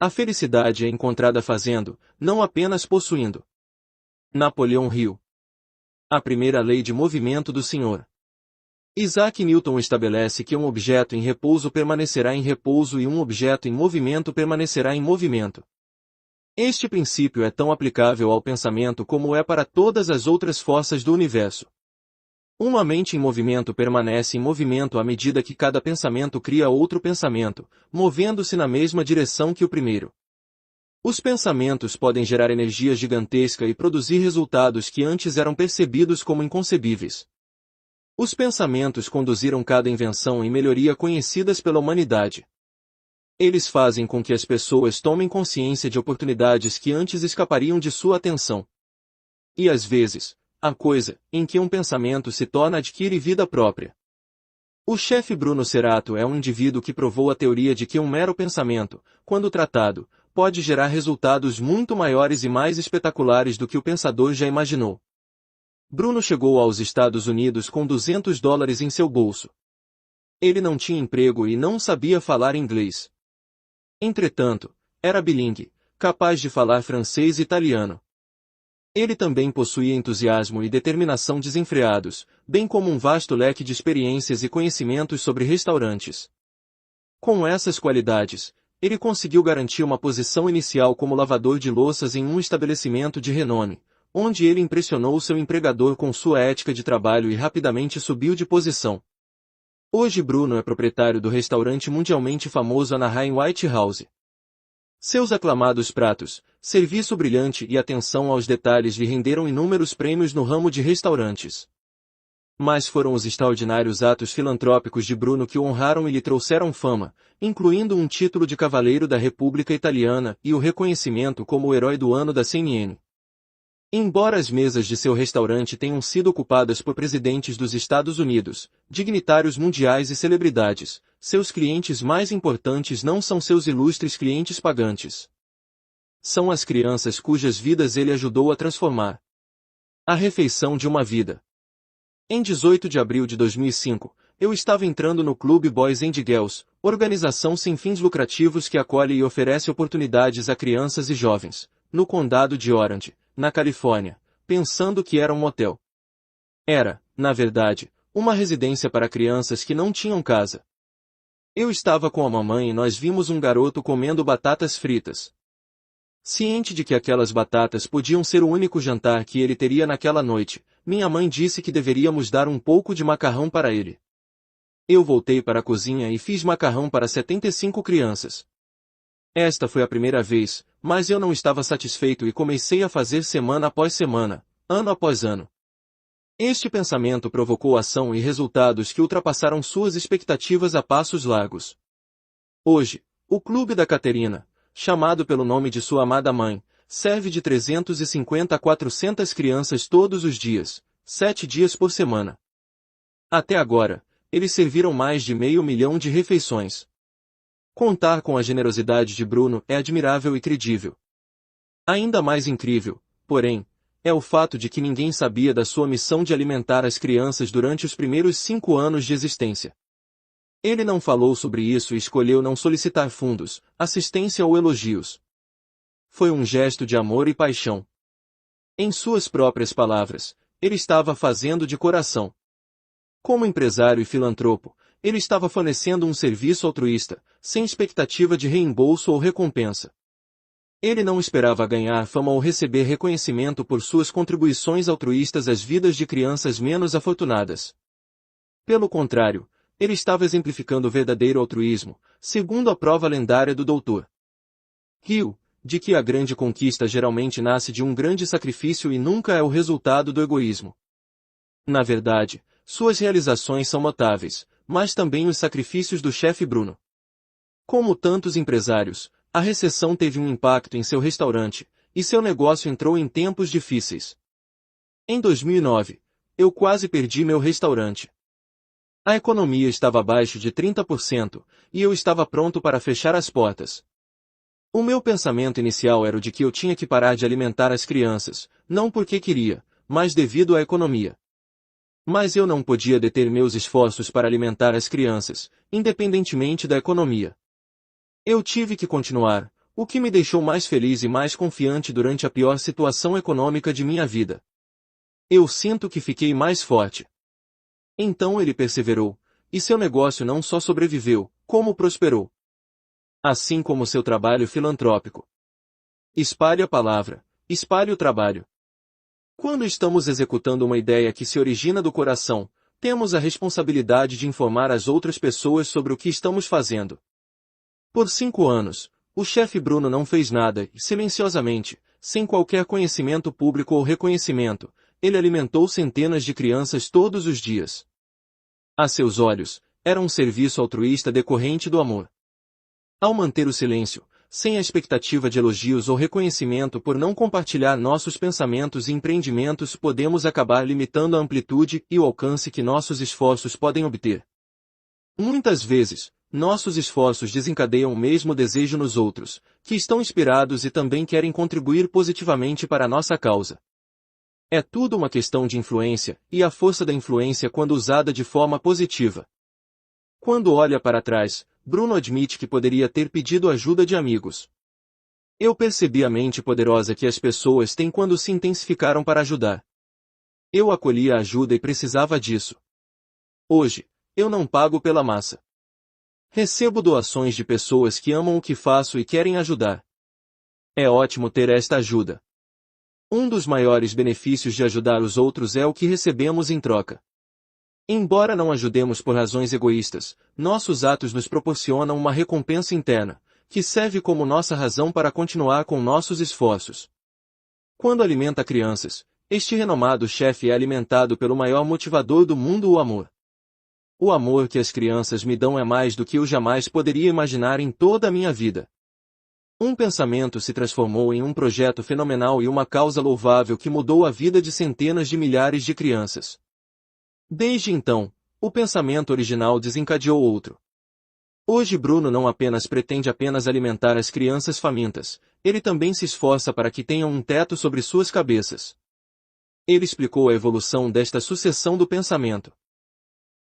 A felicidade é encontrada fazendo, não apenas possuindo. Napoleão Hill. A primeira lei de movimento do Senhor. Isaac Newton estabelece que um objeto em repouso permanecerá em repouso e um objeto em movimento permanecerá em movimento. Este princípio é tão aplicável ao pensamento como é para todas as outras forças do universo. Uma mente em movimento permanece em movimento à medida que cada pensamento cria outro pensamento, movendo-se na mesma direção que o primeiro. Os pensamentos podem gerar energia gigantesca e produzir resultados que antes eram percebidos como inconcebíveis. Os pensamentos conduziram cada invenção e melhoria conhecidas pela humanidade. Eles fazem com que as pessoas tomem consciência de oportunidades que antes escapariam de sua atenção. E às vezes, a coisa, em que um pensamento se torna adquire vida própria. O chefe Bruno Cerrato é um indivíduo que provou a teoria de que um mero pensamento, quando tratado, pode gerar resultados muito maiores e mais espetaculares do que o pensador já imaginou. Bruno chegou aos Estados Unidos com $200 em seu bolso. Ele não tinha emprego e não sabia falar inglês. Entretanto, era bilíngue, capaz de falar francês e italiano. Ele também possuía entusiasmo e determinação desenfreados, bem como um vasto leque de experiências e conhecimentos sobre restaurantes. Com essas qualidades, ele conseguiu garantir uma posição inicial como lavador de louças em um estabelecimento de renome, onde ele impressionou seu empregador com sua ética de trabalho e rapidamente subiu de posição. Hoje Bruno é proprietário do restaurante mundialmente famoso Anaheim White House. Seus aclamados pratos, serviço brilhante e atenção aos detalhes lhe renderam inúmeros prêmios no ramo de restaurantes. Mas foram os extraordinários atos filantrópicos de Bruno que o honraram e lhe trouxeram fama, incluindo um título de Cavaleiro da República Italiana e o reconhecimento como o herói do ano da CNN. Embora as mesas de seu restaurante tenham sido ocupadas por presidentes dos Estados Unidos, dignitários mundiais e celebridades, seus clientes mais importantes não são seus ilustres clientes pagantes. São as crianças cujas vidas ele ajudou a transformar. A refeição de uma vida. Em 18 de abril de 2005, eu estava entrando no Clube Boys and Girls, organização sem fins lucrativos que acolhe e oferece oportunidades a crianças e jovens, no condado de Orange, na Califórnia, pensando que era um motel. Era, na verdade, uma residência para crianças que não tinham casa. Eu estava com a mamãe e nós vimos um garoto comendo batatas fritas. Ciente de que aquelas batatas podiam ser o único jantar que ele teria naquela noite, minha mãe disse que deveríamos dar um pouco de macarrão para ele. Eu voltei para a cozinha e fiz macarrão para 75 crianças. Esta foi a primeira vez, mas eu não estava satisfeito e comecei a fazer semana após semana, ano após ano. Este pensamento provocou ação e resultados que ultrapassaram suas expectativas a passos largos. Hoje, o Clube da Caterina, chamado pelo nome de sua amada mãe, serve de 350 a 400 crianças todos os dias, 7 dias por semana. Até agora, eles serviram mais de 500 mil de refeições. Contar com a generosidade de Bruno é admirável e credível. Ainda mais incrível, porém, é o fato de que ninguém sabia da sua missão de alimentar as crianças durante os primeiros 5 anos de existência. Ele não falou sobre isso e escolheu não solicitar fundos, assistência ou elogios. Foi um gesto de amor e paixão. Em suas próprias palavras, ele estava fazendo de coração. Como empresário e filantropo, ele estava fornecendo um serviço altruísta, sem expectativa de reembolso ou recompensa. Ele não esperava ganhar fama ou receber reconhecimento por suas contribuições altruístas às vidas de crianças menos afortunadas. Pelo contrário, ele estava exemplificando o verdadeiro altruísmo, segundo a prova lendária do Dr. Hill, de que a grande conquista geralmente nasce de um grande sacrifício e nunca é o resultado do egoísmo. Na verdade, suas realizações são notáveis, mas também os sacrifícios do chefe Bruno. Como tantos empresários, a recessão teve um impacto em seu restaurante, e seu negócio entrou em tempos difíceis. Em 2009, eu quase perdi meu restaurante. A economia estava abaixo de 30%, e eu estava pronto para fechar as portas. O meu pensamento inicial era o de que eu tinha que parar de alimentar as crianças, não porque queria, mas devido à economia. Mas eu não podia deter meus esforços para alimentar as crianças, independentemente da economia. Eu tive que continuar, o que me deixou mais feliz e mais confiante durante a pior situação econômica de minha vida. Eu sinto que fiquei mais forte. Então ele perseverou, e seu negócio não só sobreviveu, como prosperou. Assim como seu trabalho filantrópico. Espalhe a palavra, espalhe o trabalho. Quando estamos executando uma ideia que se origina do coração, temos a responsabilidade de informar as outras pessoas sobre o que estamos fazendo. Por 5 anos, o chefe Bruno não fez nada e, silenciosamente, sem qualquer conhecimento público ou reconhecimento, ele alimentou centenas de crianças todos os dias. A seus olhos, era um serviço altruísta decorrente do amor. Ao manter o silêncio, sem a expectativa de elogios ou reconhecimento por não compartilhar nossos pensamentos e empreendimentos, podemos acabar limitando a amplitude e o alcance que nossos esforços podem obter. Muitas vezes, nossos esforços desencadeiam o mesmo desejo nos outros, que estão inspirados e também querem contribuir positivamente para a nossa causa. É tudo uma questão de influência, e a força da influência quando usada de forma positiva. Quando olha para trás, Bruno admite que poderia ter pedido ajuda de amigos. Eu percebi a mente poderosa que as pessoas têm quando se intensificaram para ajudar. Eu acolhi a ajuda e precisava disso. Hoje, eu não pago pela massa. Recebo doações de pessoas que amam o que faço e querem ajudar. É ótimo ter esta ajuda. Um dos maiores benefícios de ajudar os outros é o que recebemos em troca. Embora não ajudemos por razões egoístas, nossos atos nos proporcionam uma recompensa interna, que serve como nossa razão para continuar com nossos esforços. Quando alimenta crianças, este renomado chefe é alimentado pelo maior motivador do mundo, o amor. O amor que as crianças me dão é mais do que eu jamais poderia imaginar em toda a minha vida. Um pensamento se transformou em um projeto fenomenal e uma causa louvável que mudou a vida de centenas de milhares de crianças. Desde então, o pensamento original desencadeou outro. Hoje Bruno não apenas pretende alimentar as crianças famintas, ele também se esforça para que tenham um teto sobre suas cabeças. Ele explicou a evolução desta sucessão do pensamento.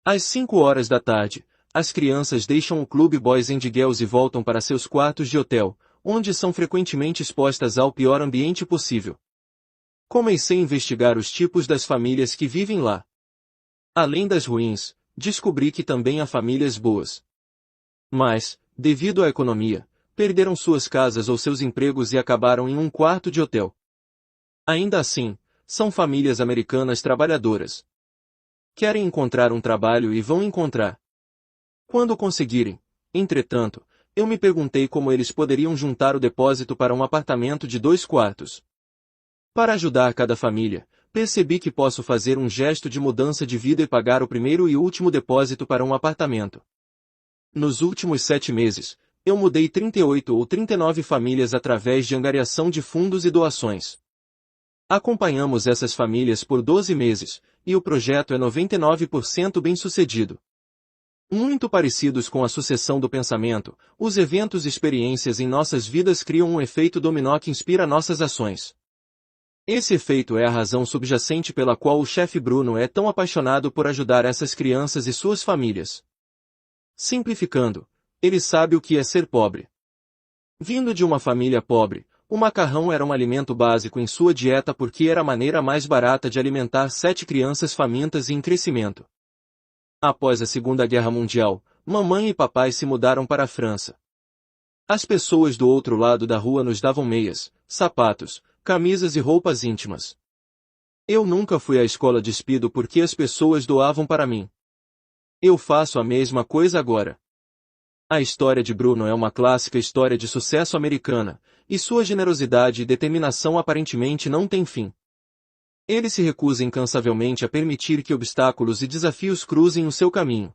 Às 5 horas da tarde, as crianças deixam o clube Boys and Girls e voltam para seus quartos de hotel, onde são frequentemente expostas ao pior ambiente possível. Comecei a investigar os tipos das famílias que vivem lá. Além das ruins, descobri que também há famílias boas. Mas, devido à economia, perderam suas casas ou seus empregos e acabaram em um quarto de hotel. Ainda assim, são famílias americanas trabalhadoras. Querem encontrar um trabalho e vão encontrar. Quando conseguirem, entretanto, eu me perguntei como eles poderiam juntar o depósito para um apartamento de 2 quartos. Para ajudar cada família, percebi que posso fazer um gesto de mudança de vida e pagar o primeiro e último depósito para um apartamento. Nos últimos 7 meses, eu mudei 38 ou 39 famílias através de angariação de fundos e doações. Acompanhamos essas famílias por 12 meses, e o projeto é 99% bem-sucedido. Muito parecidos com a sucessão do pensamento, os eventos e experiências em nossas vidas criam um efeito dominó que inspira nossas ações. Esse efeito é a razão subjacente pela qual o chefe Bruno é tão apaixonado por ajudar essas crianças e suas famílias. Simplificando, ele sabe o que é ser pobre. Vindo de uma família pobre, o macarrão era um alimento básico em sua dieta porque era a maneira mais barata de alimentar 7 crianças famintas e em crescimento. Após a Segunda Guerra Mundial, mamãe e papai se mudaram para a França. As pessoas do outro lado da rua nos davam meias, sapatos, camisas e roupas íntimas. Eu nunca fui à escola despido porque as pessoas doavam para mim. Eu faço a mesma coisa agora. A história de Bruno é uma clássica história de sucesso americana, e sua generosidade e determinação aparentemente não têm fim. Ele se recusa incansavelmente a permitir que obstáculos e desafios cruzem o seu caminho.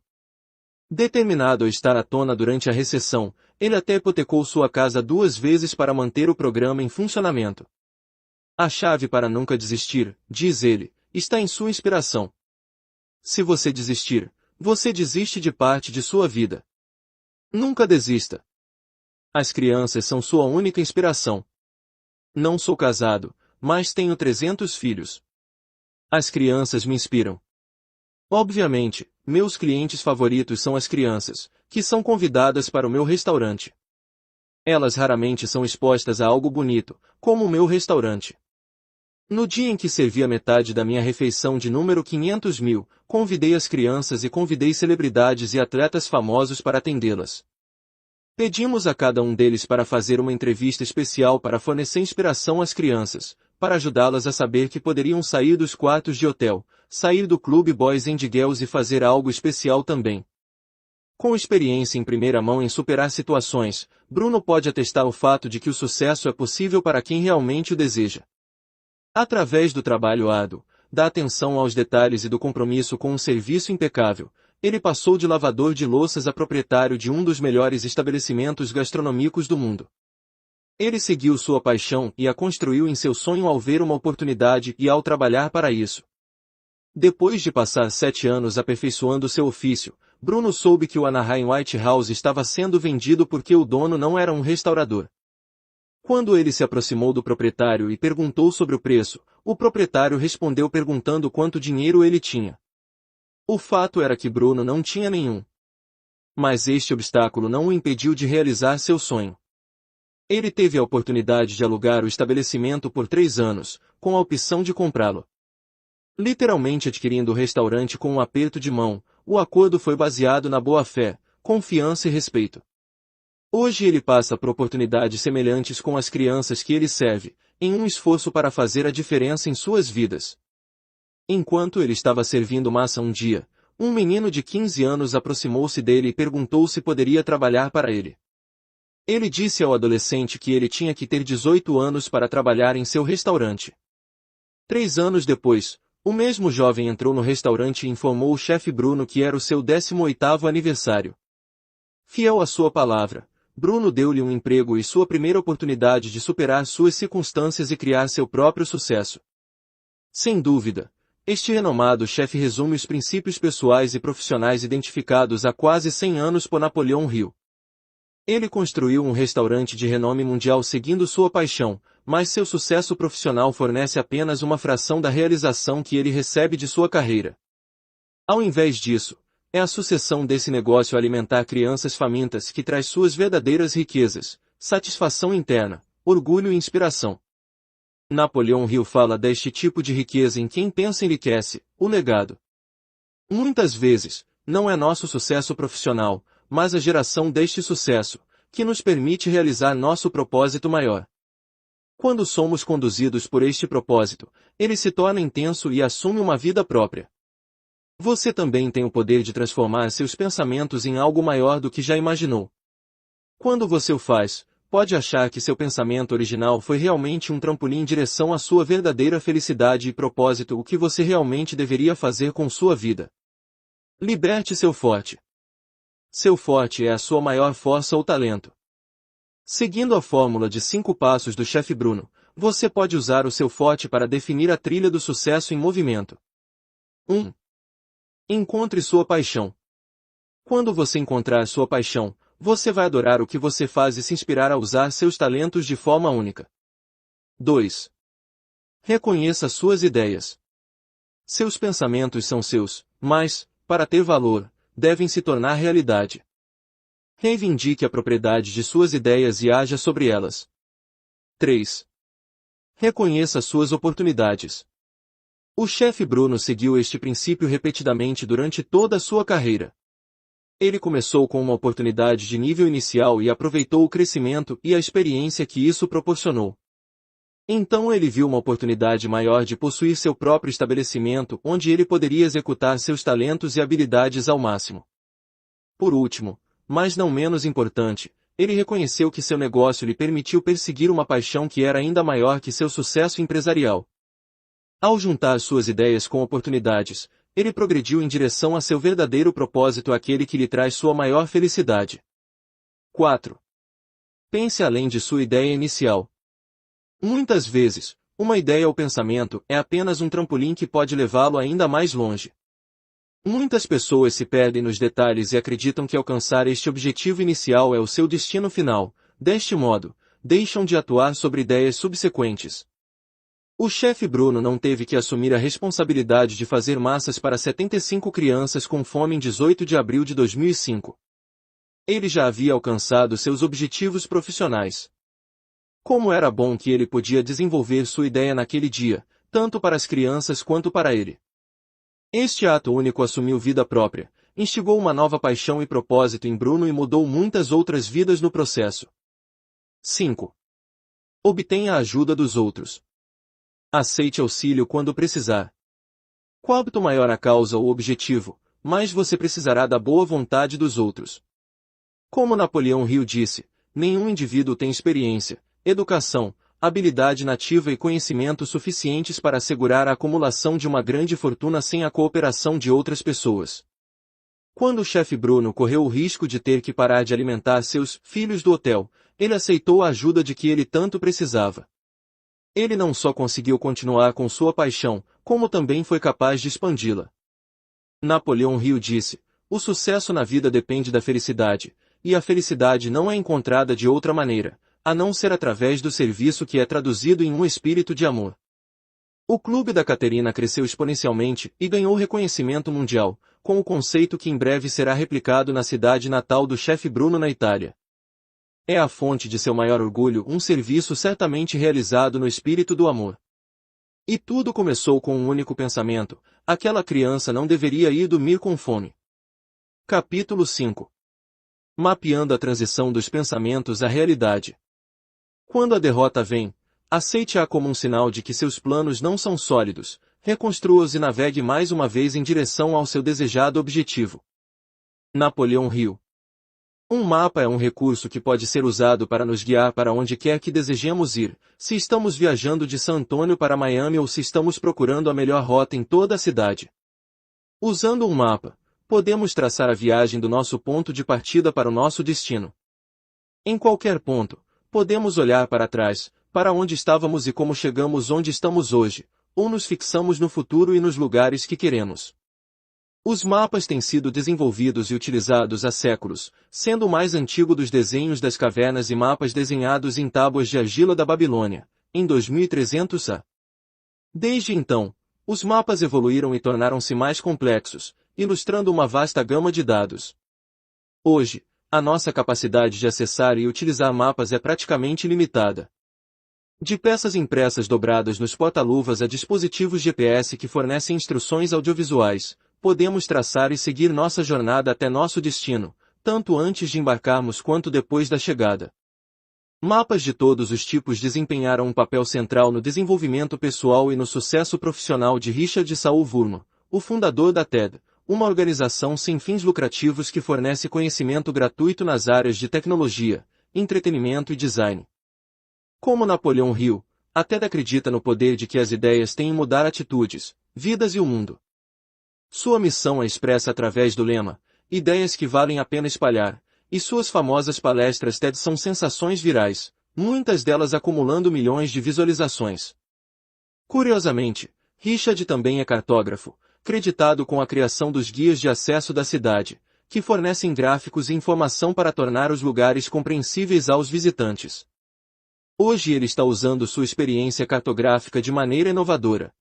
Determinado a estar à tona durante a recessão, ele até hipotecou sua casa 2 vezes para manter o programa em funcionamento. A chave para nunca desistir, diz ele, está em sua inspiração. Se você desistir, você desiste de parte de sua vida. Nunca desista. As crianças são sua única inspiração. Não sou casado, mas tenho 300 filhos. As crianças me inspiram. Obviamente, meus clientes favoritos são as crianças, que são convidadas para o meu restaurante. Elas raramente são expostas a algo bonito, como o meu restaurante. No dia em que servi a metade da minha refeição de número 500.000, convidei as crianças e convidei celebridades e atletas famosos para atendê-las. Pedimos a cada um deles para fazer uma entrevista especial para fornecer inspiração às crianças, para ajudá-las a saber que poderiam sair dos quartos de hotel, sair do clube Boys and Girls e fazer algo especial também. Com experiência em primeira mão em superar situações, Bruno pode atestar o fato de que o sucesso é possível para quem realmente o deseja. Através do trabalho árduo, da atenção aos detalhes e do compromisso com um serviço impecável, ele passou de lavador de louças a proprietário de um dos melhores estabelecimentos gastronômicos do mundo. Ele seguiu sua paixão e a construiu em seu sonho ao ver uma oportunidade e ao trabalhar para isso. Depois de passar 7 anos aperfeiçoando seu ofício, Bruno soube que o Anaheim White House estava sendo vendido porque o dono não era um restaurador. Quando ele se aproximou do proprietário e perguntou sobre o preço, o proprietário respondeu perguntando quanto dinheiro ele tinha. O fato era que Bruno não tinha nenhum. Mas este obstáculo não o impediu de realizar seu sonho. Ele teve a oportunidade de alugar o estabelecimento por 3 anos, com a opção de comprá-lo. Literalmente adquirindo o restaurante com um aperto de mão, o acordo foi baseado na boa-fé, confiança e respeito. Hoje ele passa por oportunidades semelhantes com as crianças que ele serve, em um esforço para fazer a diferença em suas vidas. Enquanto ele estava servindo massa um dia, um menino de 15 anos aproximou-se dele e perguntou se poderia trabalhar para ele. Ele disse ao adolescente que ele tinha que ter 18 anos para trabalhar em seu restaurante. 3 anos depois, o mesmo jovem entrou no restaurante e informou o chefe Bruno que era o seu 18º aniversário. Fiel à sua palavra, Bruno deu-lhe um emprego e sua primeira oportunidade de superar suas circunstâncias e criar seu próprio sucesso. Sem dúvida, este renomado chefe resume os princípios pessoais e profissionais identificados há quase 100 anos por Napoleão Hill. Ele construiu um restaurante de renome mundial seguindo sua paixão, mas seu sucesso profissional fornece apenas uma fração da realização que ele recebe de sua carreira. Ao invés disso, é a sucessão desse negócio alimentar crianças famintas que traz suas verdadeiras riquezas, satisfação interna, orgulho e inspiração. Napoleão Hill fala deste tipo de riqueza em quem pensa enriquece, o legado. Muitas vezes, não é nosso sucesso profissional, mas a geração deste sucesso, que nos permite realizar nosso propósito maior. Quando somos conduzidos por este propósito, ele se torna intenso e assume uma vida própria. Você também tem o poder de transformar seus pensamentos em algo maior do que já imaginou. Quando você o faz, pode achar que seu pensamento original foi realmente um trampolim em direção à sua verdadeira felicidade e propósito, o que você realmente deveria fazer com sua vida. Liberte seu forte. Seu forte é a sua maior força ou talento. Seguindo a fórmula de 5 passos do chefe Bruno, você pode usar o seu forte para definir a trilha do sucesso em movimento. 1. Encontre sua paixão. Quando você encontrar sua paixão, você vai adorar o que você faz e se inspirar a usar seus talentos de forma única. 2. Reconheça suas ideias. Seus pensamentos são seus, mas, para ter valor, devem se tornar realidade. Reivindique a propriedade de suas ideias e haja sobre elas. 3. Reconheça suas oportunidades. O chefe Bruno seguiu este princípio repetidamente durante toda a sua carreira. Ele começou com uma oportunidade de nível inicial e aproveitou o crescimento e a experiência que isso proporcionou. Então ele viu uma oportunidade maior de possuir seu próprio estabelecimento onde ele poderia executar seus talentos e habilidades ao máximo. Por último, mas não menos importante, ele reconheceu que seu negócio lhe permitiu perseguir uma paixão que era ainda maior que seu sucesso empresarial. Ao juntar suas ideias com oportunidades, ele progrediu em direção a seu verdadeiro propósito, aquele que lhe traz sua maior felicidade. 4. Pense além de sua ideia inicial. Muitas vezes, uma ideia ou pensamento é apenas um trampolim que pode levá-lo ainda mais longe. Muitas pessoas se perdem nos detalhes e acreditam que alcançar este objetivo inicial é o seu destino final. Deste modo, deixam de atuar sobre ideias subsequentes. O chefe Bruno não teve que assumir a responsabilidade de fazer massas para 75 crianças com fome em 18 de abril de 2005. Ele já havia alcançado seus objetivos profissionais. Como era bom que ele podia desenvolver sua ideia naquele dia, tanto para as crianças quanto para ele. Este ato único assumiu vida própria, instigou uma nova paixão e propósito em Bruno e mudou muitas outras vidas no processo. 5. Obtenha a ajuda dos outros. Aceite auxílio quando precisar. Quanto maior a causa ou objetivo, mais você precisará da boa vontade dos outros. Como Napoleão Hill disse, nenhum indivíduo tem experiência, educação, habilidade nativa e conhecimento suficientes para assegurar a acumulação de uma grande fortuna sem a cooperação de outras pessoas. Quando o chefe Bruno correu o risco de ter que parar de alimentar seus filhos do hotel, ele aceitou a ajuda de que ele tanto precisava. Ele não só conseguiu continuar com sua paixão, como também foi capaz de expandi-la. Napoleão Hill disse, o sucesso na vida depende da felicidade, e a felicidade não é encontrada de outra maneira, a não ser através do serviço que é traduzido em um espírito de amor. O Clube da Caterina cresceu exponencialmente e ganhou reconhecimento mundial, com o conceito que em breve será replicado na cidade natal do chefe Bruno na Itália. É a fonte de seu maior orgulho, um serviço certamente realizado no espírito do amor. E tudo começou com um único pensamento: aquela criança não deveria ir dormir com fome. Capítulo 5. Mapeando a transição dos pensamentos à realidade. Quando a derrota vem, aceite-a como um sinal de que seus planos não são sólidos, reconstrua-os e navegue mais uma vez em direção ao seu desejado objetivo. Napoleão Hill. Um mapa é um recurso que pode ser usado para nos guiar para onde quer que desejemos ir, se estamos viajando de San Antônio para Miami ou se estamos procurando a melhor rota em toda a cidade. Usando um mapa, podemos traçar a viagem do nosso ponto de partida para o nosso destino. Em qualquer ponto, podemos olhar para trás, para onde estávamos e como chegamos onde estamos hoje, ou nos fixamos no futuro e nos lugares que queremos. Os mapas têm sido desenvolvidos e utilizados há séculos, sendo o mais antigo dos desenhos das cavernas e mapas desenhados em tábuas de argila da Babilônia, em 2300 a. Desde então, os mapas evoluíram e tornaram-se mais complexos, ilustrando uma vasta gama de dados. Hoje, a nossa capacidade de acessar e utilizar mapas é praticamente ilimitada. De peças impressas dobradas nos porta-luvas a dispositivos GPS que fornecem instruções audiovisuais, podemos traçar e seguir nossa jornada até nosso destino, tanto antes de embarcarmos quanto depois da chegada. Mapas de todos os tipos desempenharam um papel central no desenvolvimento pessoal e no sucesso profissional de Richard Saul Wurman, o fundador da TED, uma organização sem fins lucrativos que fornece conhecimento gratuito nas áreas de tecnologia, entretenimento e design. Como Napoleão Hill, a TED acredita no poder de que as ideias têm em mudar atitudes, vidas e o mundo. Sua missão é expressa através do lema, ideias que valem a pena espalhar, e suas famosas palestras TED são sensações virais, muitas delas acumulando milhões de visualizações. Curiosamente, Richard também é cartógrafo, creditado com a criação dos guias de acesso da cidade, que fornecem gráficos e informação para tornar os lugares compreensíveis aos visitantes. Hoje ele está usando sua experiência cartográfica de maneira inovadora.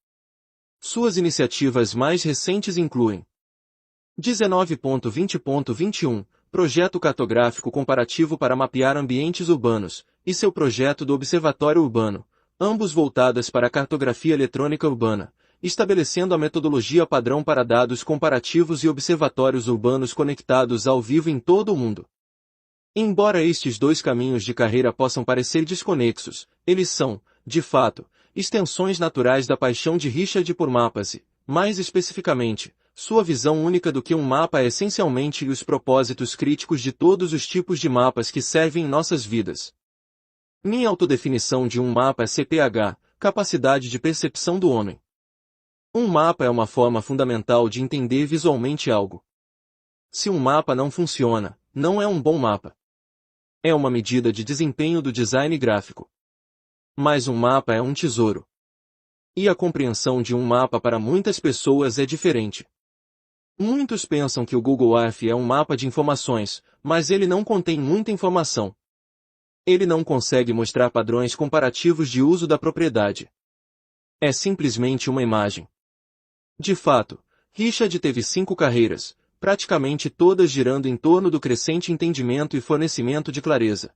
Suas iniciativas mais recentes incluem 19.20.21, Projeto Cartográfico Comparativo para mapear ambientes urbanos, e seu projeto do Observatório Urbano, ambos voltadas para a cartografia eletrônica urbana, estabelecendo a metodologia padrão para dados comparativos e observatórios urbanos conectados ao vivo em todo o mundo. Embora estes dois caminhos de carreira possam parecer desconexos, eles são, de fato, extensões naturais da paixão de Richard por mapas e, mais especificamente, sua visão única do que um mapa é essencialmente e os propósitos críticos de todos os tipos de mapas que servem em nossas vidas. Minha autodefinição de um mapa é CPH, capacidade de percepção do homem. Um mapa é uma forma fundamental de entender visualmente algo. Se um mapa não funciona, não é um bom mapa. É uma medida de desempenho do design gráfico. Mas um mapa é um tesouro. E a compreensão de um mapa para muitas pessoas é diferente. Muitos pensam que o Google Earth é um mapa de informações, mas ele não contém muita informação. Ele não consegue mostrar padrões comparativos de uso da propriedade. É simplesmente uma imagem. De fato, Richard teve 5 carreiras, praticamente todas girando em torno do crescente entendimento e fornecimento de clareza.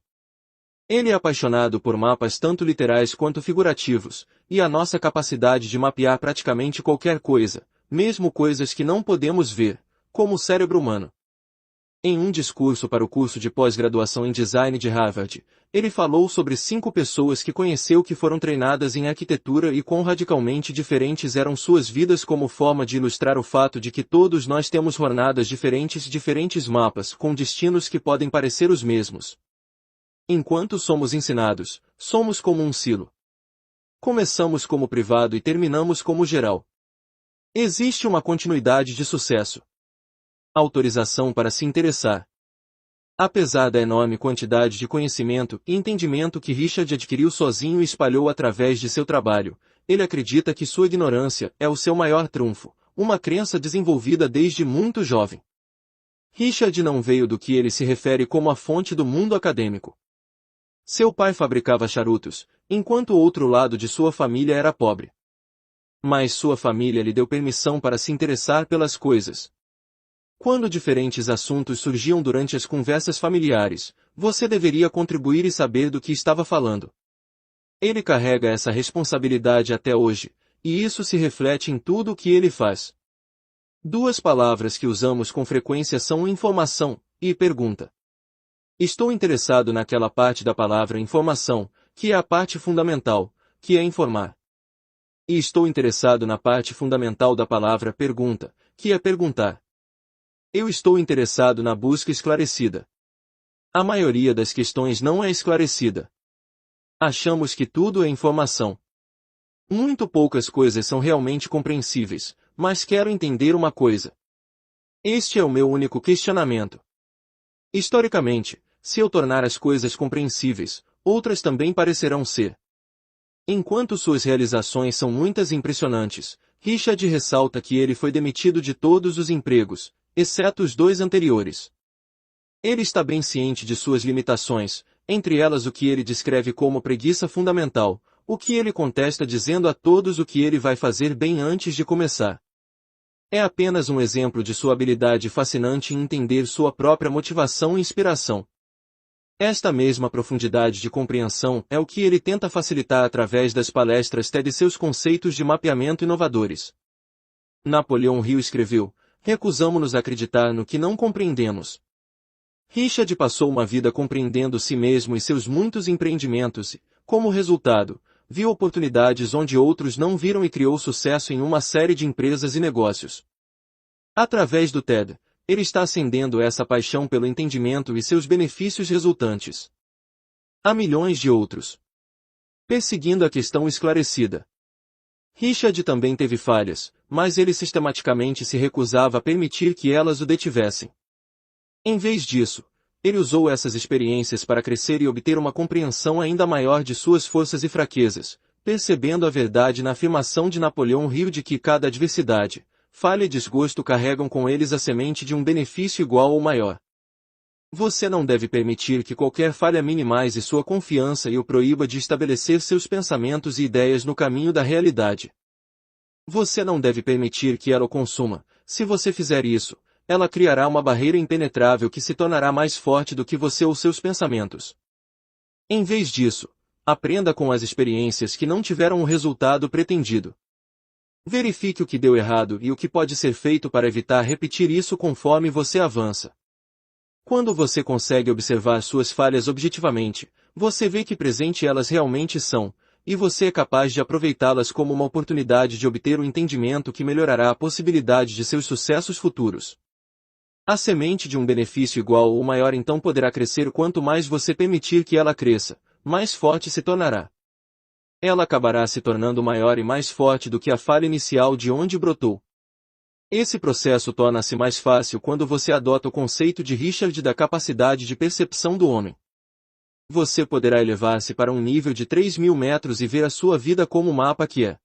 Ele é apaixonado por mapas tanto literais quanto figurativos, e a nossa capacidade de mapear praticamente qualquer coisa, mesmo coisas que não podemos ver, como o cérebro humano. Em um discurso para o curso de pós-graduação em design de Harvard, ele falou sobre 5 pessoas que conheceu que foram treinadas em arquitetura e quão radicalmente diferentes eram suas vidas como forma de ilustrar o fato de que todos nós temos jornadas diferentes mapas com destinos que podem parecer os mesmos. Enquanto somos ensinados, somos como um silo. Começamos como privado e terminamos como geral. Existe uma continuidade de sucesso. Autorização para se interessar. Apesar da enorme quantidade de conhecimento e entendimento que Richard adquiriu sozinho e espalhou através de seu trabalho, ele acredita que sua ignorância é o seu maior trunfo, uma crença desenvolvida desde muito jovem. Richard não veio do que ele se refere como a fonte do mundo acadêmico. Seu pai fabricava charutos, enquanto o outro lado de sua família era pobre. Mas sua família lhe deu permissão para se interessar pelas coisas. Quando diferentes assuntos surgiam durante as conversas familiares, você deveria contribuir e saber do que estava falando. Ele carrega essa responsabilidade até hoje, e isso se reflete em tudo o que ele faz. 2 palavras que usamos com frequência são informação e pergunta. Estou interessado naquela parte da palavra informação, que é a parte fundamental, que é informar. E estou interessado na parte fundamental da palavra pergunta, que é perguntar. Eu estou interessado na busca esclarecida. A maioria das questões não é esclarecida. Achamos que tudo é informação. Muito poucas coisas são realmente compreensíveis, mas quero entender uma coisa. Este é o meu único questionamento. Historicamente, se eu tornar as coisas compreensíveis, outras também parecerão ser. Enquanto suas realizações são muitas e impressionantes, Richard ressalta que ele foi demitido de todos os empregos, exceto os 2 anteriores. Ele está bem ciente de suas limitações, entre elas o que ele descreve como preguiça fundamental, o que ele contesta dizendo a todos o que ele vai fazer bem antes de começar. É apenas um exemplo de sua habilidade fascinante em entender sua própria motivação e inspiração. Esta mesma profundidade de compreensão é o que ele tenta facilitar através das palestras TED e seus conceitos de mapeamento inovadores. Napoleão Hill escreveu, recusamo-nos a acreditar no que não compreendemos. Richard passou uma vida compreendendo si mesmo e seus muitos empreendimentos e, como resultado, viu oportunidades onde outros não viram e criou sucesso em uma série de empresas e negócios. Através do TED, ele está acendendo essa paixão pelo entendimento e seus benefícios resultantes. Há milhões de outros. Perseguindo a questão esclarecida. Richard também teve falhas, mas ele sistematicamente se recusava a permitir que elas o detivessem. Em vez disso, ele usou essas experiências para crescer e obter uma compreensão ainda maior de suas forças e fraquezas, percebendo a verdade na afirmação de Napoleão Hill de que cada adversidade, falha e desgosto carregam com eles a semente de um benefício igual ou maior. Você não deve permitir que qualquer falha minimize sua confiança e o proíba de estabelecer seus pensamentos e ideias no caminho da realidade. Você não deve permitir que ela o consuma. Se você fizer isso, ela criará uma barreira impenetrável que se tornará mais forte do que você ou seus pensamentos. Em vez disso, aprenda com as experiências que não tiveram o resultado pretendido. Verifique o que deu errado e o que pode ser feito para evitar repetir isso conforme você avança. Quando você consegue observar suas falhas objetivamente, você vê que presente elas realmente são, e você é capaz de aproveitá-las como uma oportunidade de obter um entendimento que melhorará a possibilidade de seus sucessos futuros. A semente de um benefício igual ou maior então poderá crescer quanto mais você permitir que ela cresça, mais forte se tornará. Ela acabará se tornando maior e mais forte do que a falha inicial de onde brotou. Esse processo torna-se mais fácil quando você adota o conceito de Richard da capacidade de percepção do homem. Você poderá elevar-se para um nível de 3.000 metros e ver a sua vida como o mapa que é.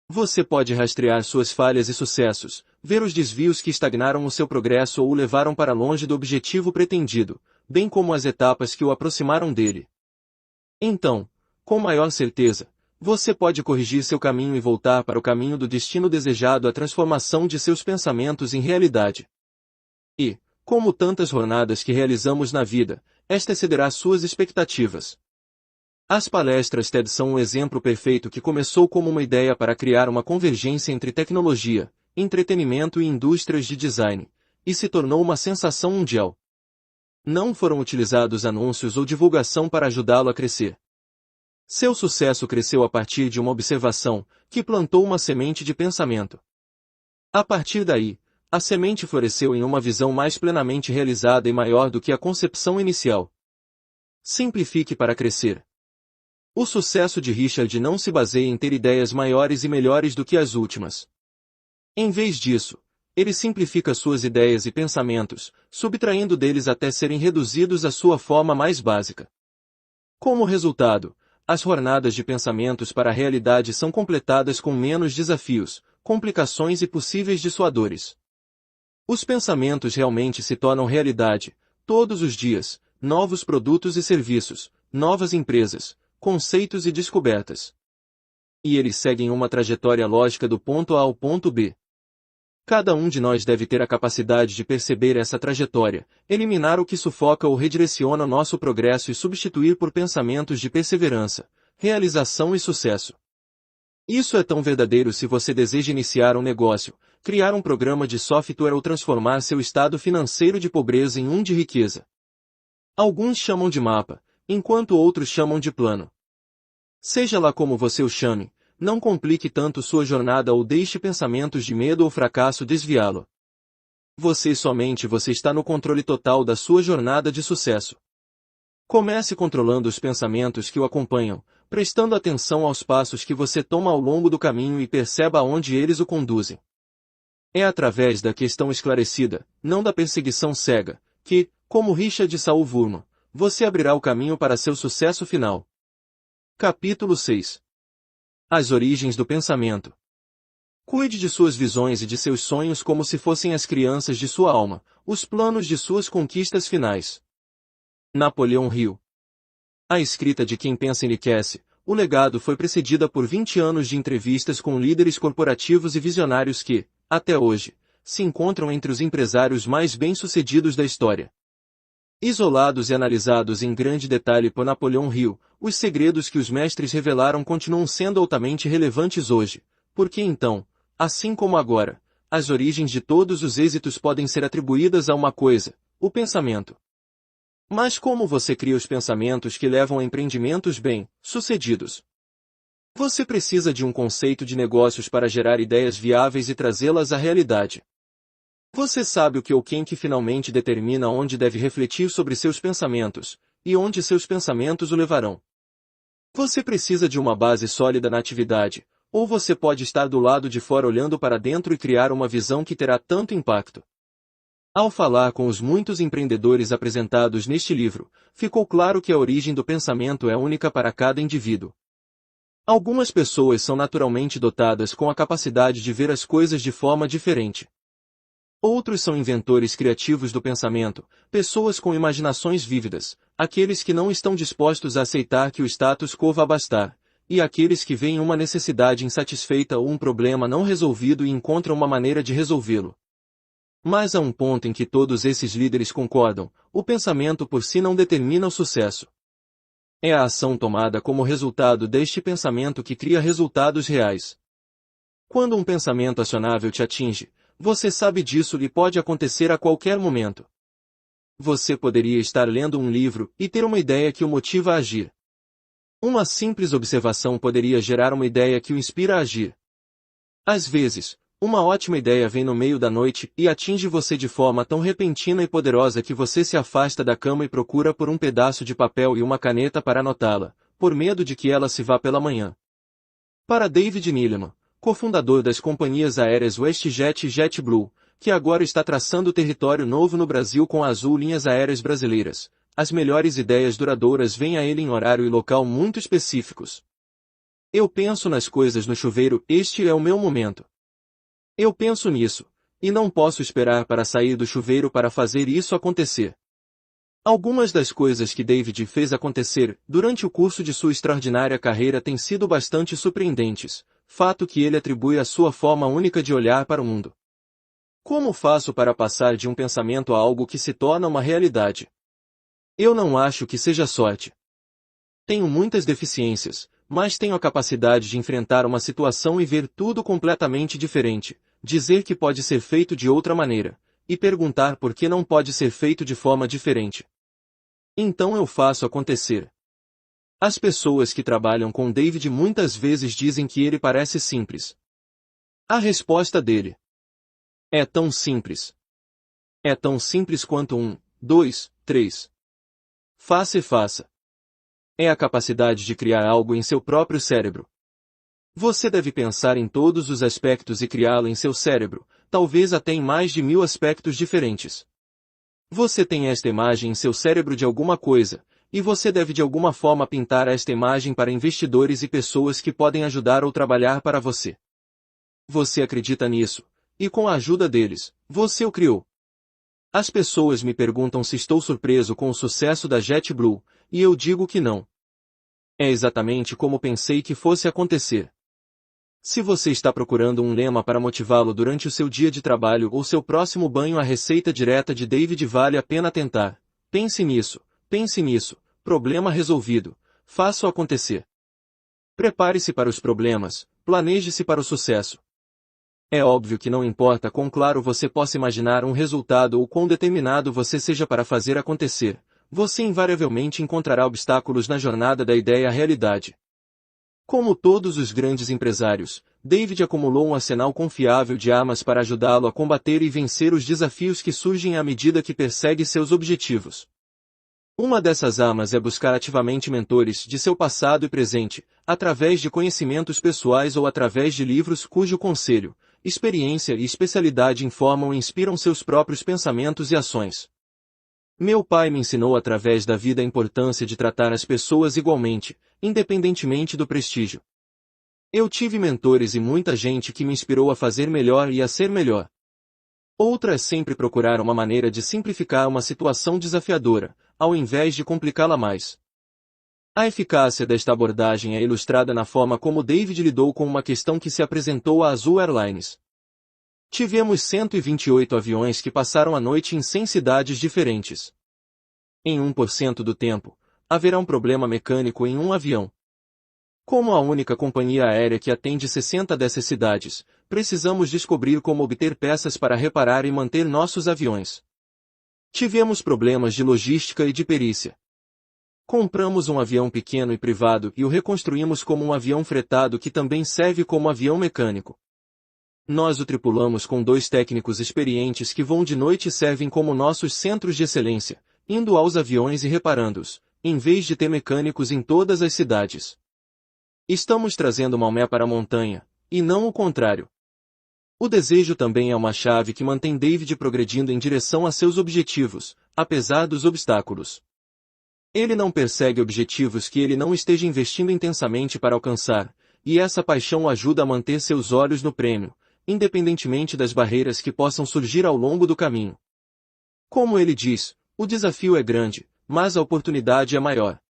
Você pode rastrear suas falhas e sucessos, ver os desvios que estagnaram o seu progresso ou o levaram para longe do objetivo pretendido, bem como as etapas que o aproximaram dele. Então, com maior certeza, você pode corrigir seu caminho e voltar para o caminho do destino desejado, a transformação de seus pensamentos em realidade. E, como tantas jornadas que realizamos na vida, esta excederá suas expectativas. As palestras TED são um exemplo perfeito que começou como uma ideia para criar uma convergência entre tecnologia, entretenimento e indústrias de design, e se tornou uma sensação mundial. Não foram utilizados anúncios ou divulgação para ajudá-lo a crescer. Seu sucesso cresceu a partir de uma observação, que plantou uma semente de pensamento. A partir daí, a semente floresceu em uma visão mais plenamente realizada e maior do que a concepção inicial. Simplifique para crescer. O sucesso de Richard não se baseia em ter ideias maiores e melhores do que as últimas. Em vez disso, ele simplifica suas ideias e pensamentos, subtraindo deles até serem reduzidos à sua forma mais básica. Como resultado, as jornadas de pensamentos para a realidade são completadas com menos desafios, complicações e possíveis dissuadores. Os pensamentos realmente se tornam realidade, todos os dias, novos produtos e serviços, novas empresas, conceitos e descobertas. E eles seguem uma trajetória lógica do ponto A ao ponto B. Cada um de nós deve ter a capacidade de perceber essa trajetória, eliminar o que sufoca ou redireciona nosso progresso e substituir por pensamentos de perseverança, realização e sucesso. Isso é tão verdadeiro se você deseja iniciar um negócio, criar um programa de software ou transformar seu estado financeiro de pobreza em um de riqueza. Alguns chamam de mapa, enquanto outros chamam de plano. Seja lá como você o chame, não complique tanto sua jornada ou deixe pensamentos de medo ou fracasso desviá-lo. Você e somente você está no controle total da sua jornada de sucesso. Comece controlando os pensamentos que o acompanham, prestando atenção aos passos que você toma ao longo do caminho e perceba aonde eles o conduzem. É através da questão esclarecida, não da perseguição cega, que, como Richard Saul Wurman, você abrirá o caminho para seu sucesso final. Capítulo 6. As origens do pensamento. Cuide de suas visões e de seus sonhos como se fossem as crianças de sua alma, os planos de suas conquistas finais. Napoleão Hill. A escrita de Quem Pensa Enriquece, o legado foi precedida por 20 anos de entrevistas com líderes corporativos e visionários que, até hoje, se encontram entre os empresários mais bem-sucedidos da história. Isolados e analisados em grande detalhe por Napoleão Hill, os segredos que os mestres revelaram continuam sendo altamente relevantes hoje, porque então, assim como agora, as origens de todos os êxitos podem ser atribuídas a uma coisa, o pensamento. Mas como você cria os pensamentos que levam a empreendimentos bem-sucedidos? Você precisa de um conceito de negócios para gerar ideias viáveis e trazê-las à realidade. Você sabe o que ou quem que finalmente determina onde deve refletir sobre seus pensamentos, e onde seus pensamentos o levarão. Você precisa de uma base sólida na atividade, ou você pode estar do lado de fora olhando para dentro e criar uma visão que terá tanto impacto. Ao falar com os muitos empreendedores apresentados neste livro, ficou claro que a origem do pensamento é única para cada indivíduo. Algumas pessoas são naturalmente dotadas com a capacidade de ver as coisas de forma diferente. Outros são inventores criativos do pensamento, pessoas com imaginações vívidas, aqueles que não estão dispostos a aceitar que o status quo vá bastar, e aqueles que veem uma necessidade insatisfeita ou um problema não resolvido e encontram uma maneira de resolvê-lo. Mas há um ponto em que todos esses líderes concordam: o pensamento por si não determina o sucesso. É a ação tomada como resultado deste pensamento que cria resultados reais. Quando um pensamento acionável te atinge, você sabe disso e pode acontecer a qualquer momento. Você poderia estar lendo um livro e ter uma ideia que o motiva a agir. Uma simples observação poderia gerar uma ideia que o inspira a agir. Às vezes, uma ótima ideia vem no meio da noite e atinge você de forma tão repentina e poderosa que você se afasta da cama e procura por um pedaço de papel e uma caneta para anotá-la, por medo de que ela se vá pela manhã. Para David Neeleman, cofundador das companhias aéreas WestJet e JetBlue, que agora está traçando território novo no Brasil com a Azul Linhas Aéreas Brasileiras, as melhores ideias duradouras vêm a ele em horário e local muito específicos. Eu penso nas coisas no chuveiro, este é o meu momento. Eu penso nisso, e não posso esperar para sair do chuveiro para fazer isso acontecer. Algumas das coisas que David fez acontecer durante o curso de sua extraordinária carreira têm sido bastante surpreendentes, fato que ele atribui à sua forma única de olhar para o mundo. Como faço para passar de um pensamento a algo que se torna uma realidade? Eu não acho que seja sorte. Tenho muitas deficiências, mas tenho a capacidade de enfrentar uma situação e ver tudo completamente diferente, dizer que pode ser feito de outra maneira, e perguntar por que não pode ser feito de forma diferente. Então eu faço acontecer. As pessoas que trabalham com David muitas vezes dizem que ele parece simples. A resposta dele é tão simples. É tão simples quanto 1, 2, 3. Faça e faça. É a capacidade de criar algo em seu próprio cérebro. Você deve pensar em todos os aspectos e criá-lo em seu cérebro, talvez até em mais de 1000 aspectos diferentes. Você tem esta imagem em seu cérebro de alguma coisa, e você deve de alguma forma pintar esta imagem para investidores e pessoas que podem ajudar ou trabalhar para você. Você acredita nisso, e com a ajuda deles, você o criou. As pessoas me perguntam se estou surpreso com o sucesso da JetBlue, e eu digo que não. É exatamente como pensei que fosse acontecer. Se você está procurando um lema para motivá-lo durante o seu dia de trabalho ou seu próximo banho, a receita direta de David vale a pena tentar. Pense nisso, problema resolvido, faça-o acontecer. Prepare-se para os problemas, planeje-se para o sucesso. É óbvio que não importa quão claro você possa imaginar um resultado ou quão determinado você seja para fazer acontecer, você invariavelmente encontrará obstáculos na jornada da ideia à realidade. Como todos os grandes empresários, David acumulou um arsenal confiável de armas para ajudá-lo a combater e vencer os desafios que surgem à medida que persegue seus objetivos. Uma dessas armas é buscar ativamente mentores de seu passado e presente, através de conhecimentos pessoais ou através de livros cujo conselho, experiência e especialidade informam e inspiram seus próprios pensamentos e ações. Meu pai me ensinou através da vida a importância de tratar as pessoas igualmente, independentemente do prestígio. Eu tive mentores e muita gente que me inspirou a fazer melhor e a ser melhor. Outra é sempre procurar uma maneira de simplificar uma situação desafiadora, ao invés de complicá-la mais. A eficácia desta abordagem é ilustrada na forma como David lidou com uma questão que se apresentou à Azul Airlines. Tivemos 128 aviões que passaram a noite em 100 cidades diferentes. Em 1% do tempo, haverá um problema mecânico em um avião. Como a única companhia aérea que atende 60 dessas cidades, precisamos descobrir como obter peças para reparar e manter nossos aviões. Tivemos problemas de logística e de perícia. Compramos um avião pequeno e privado e o reconstruímos como um avião fretado que também serve como avião mecânico. Nós o tripulamos com 2 técnicos experientes que voam de noite e servem como nossos centros de excelência, indo aos aviões e reparando-os, em vez de ter mecânicos em todas as cidades. Estamos trazendo Maomé para a montanha, e não o contrário. O desejo também é uma chave que mantém David progredindo em direção a seus objetivos, apesar dos obstáculos. Ele não persegue objetivos que ele não esteja investindo intensamente para alcançar, e essa paixão o ajuda a manter seus olhos no prêmio, independentemente das barreiras que possam surgir ao longo do caminho. Como ele diz, o desafio é grande, mas a oportunidade é maior.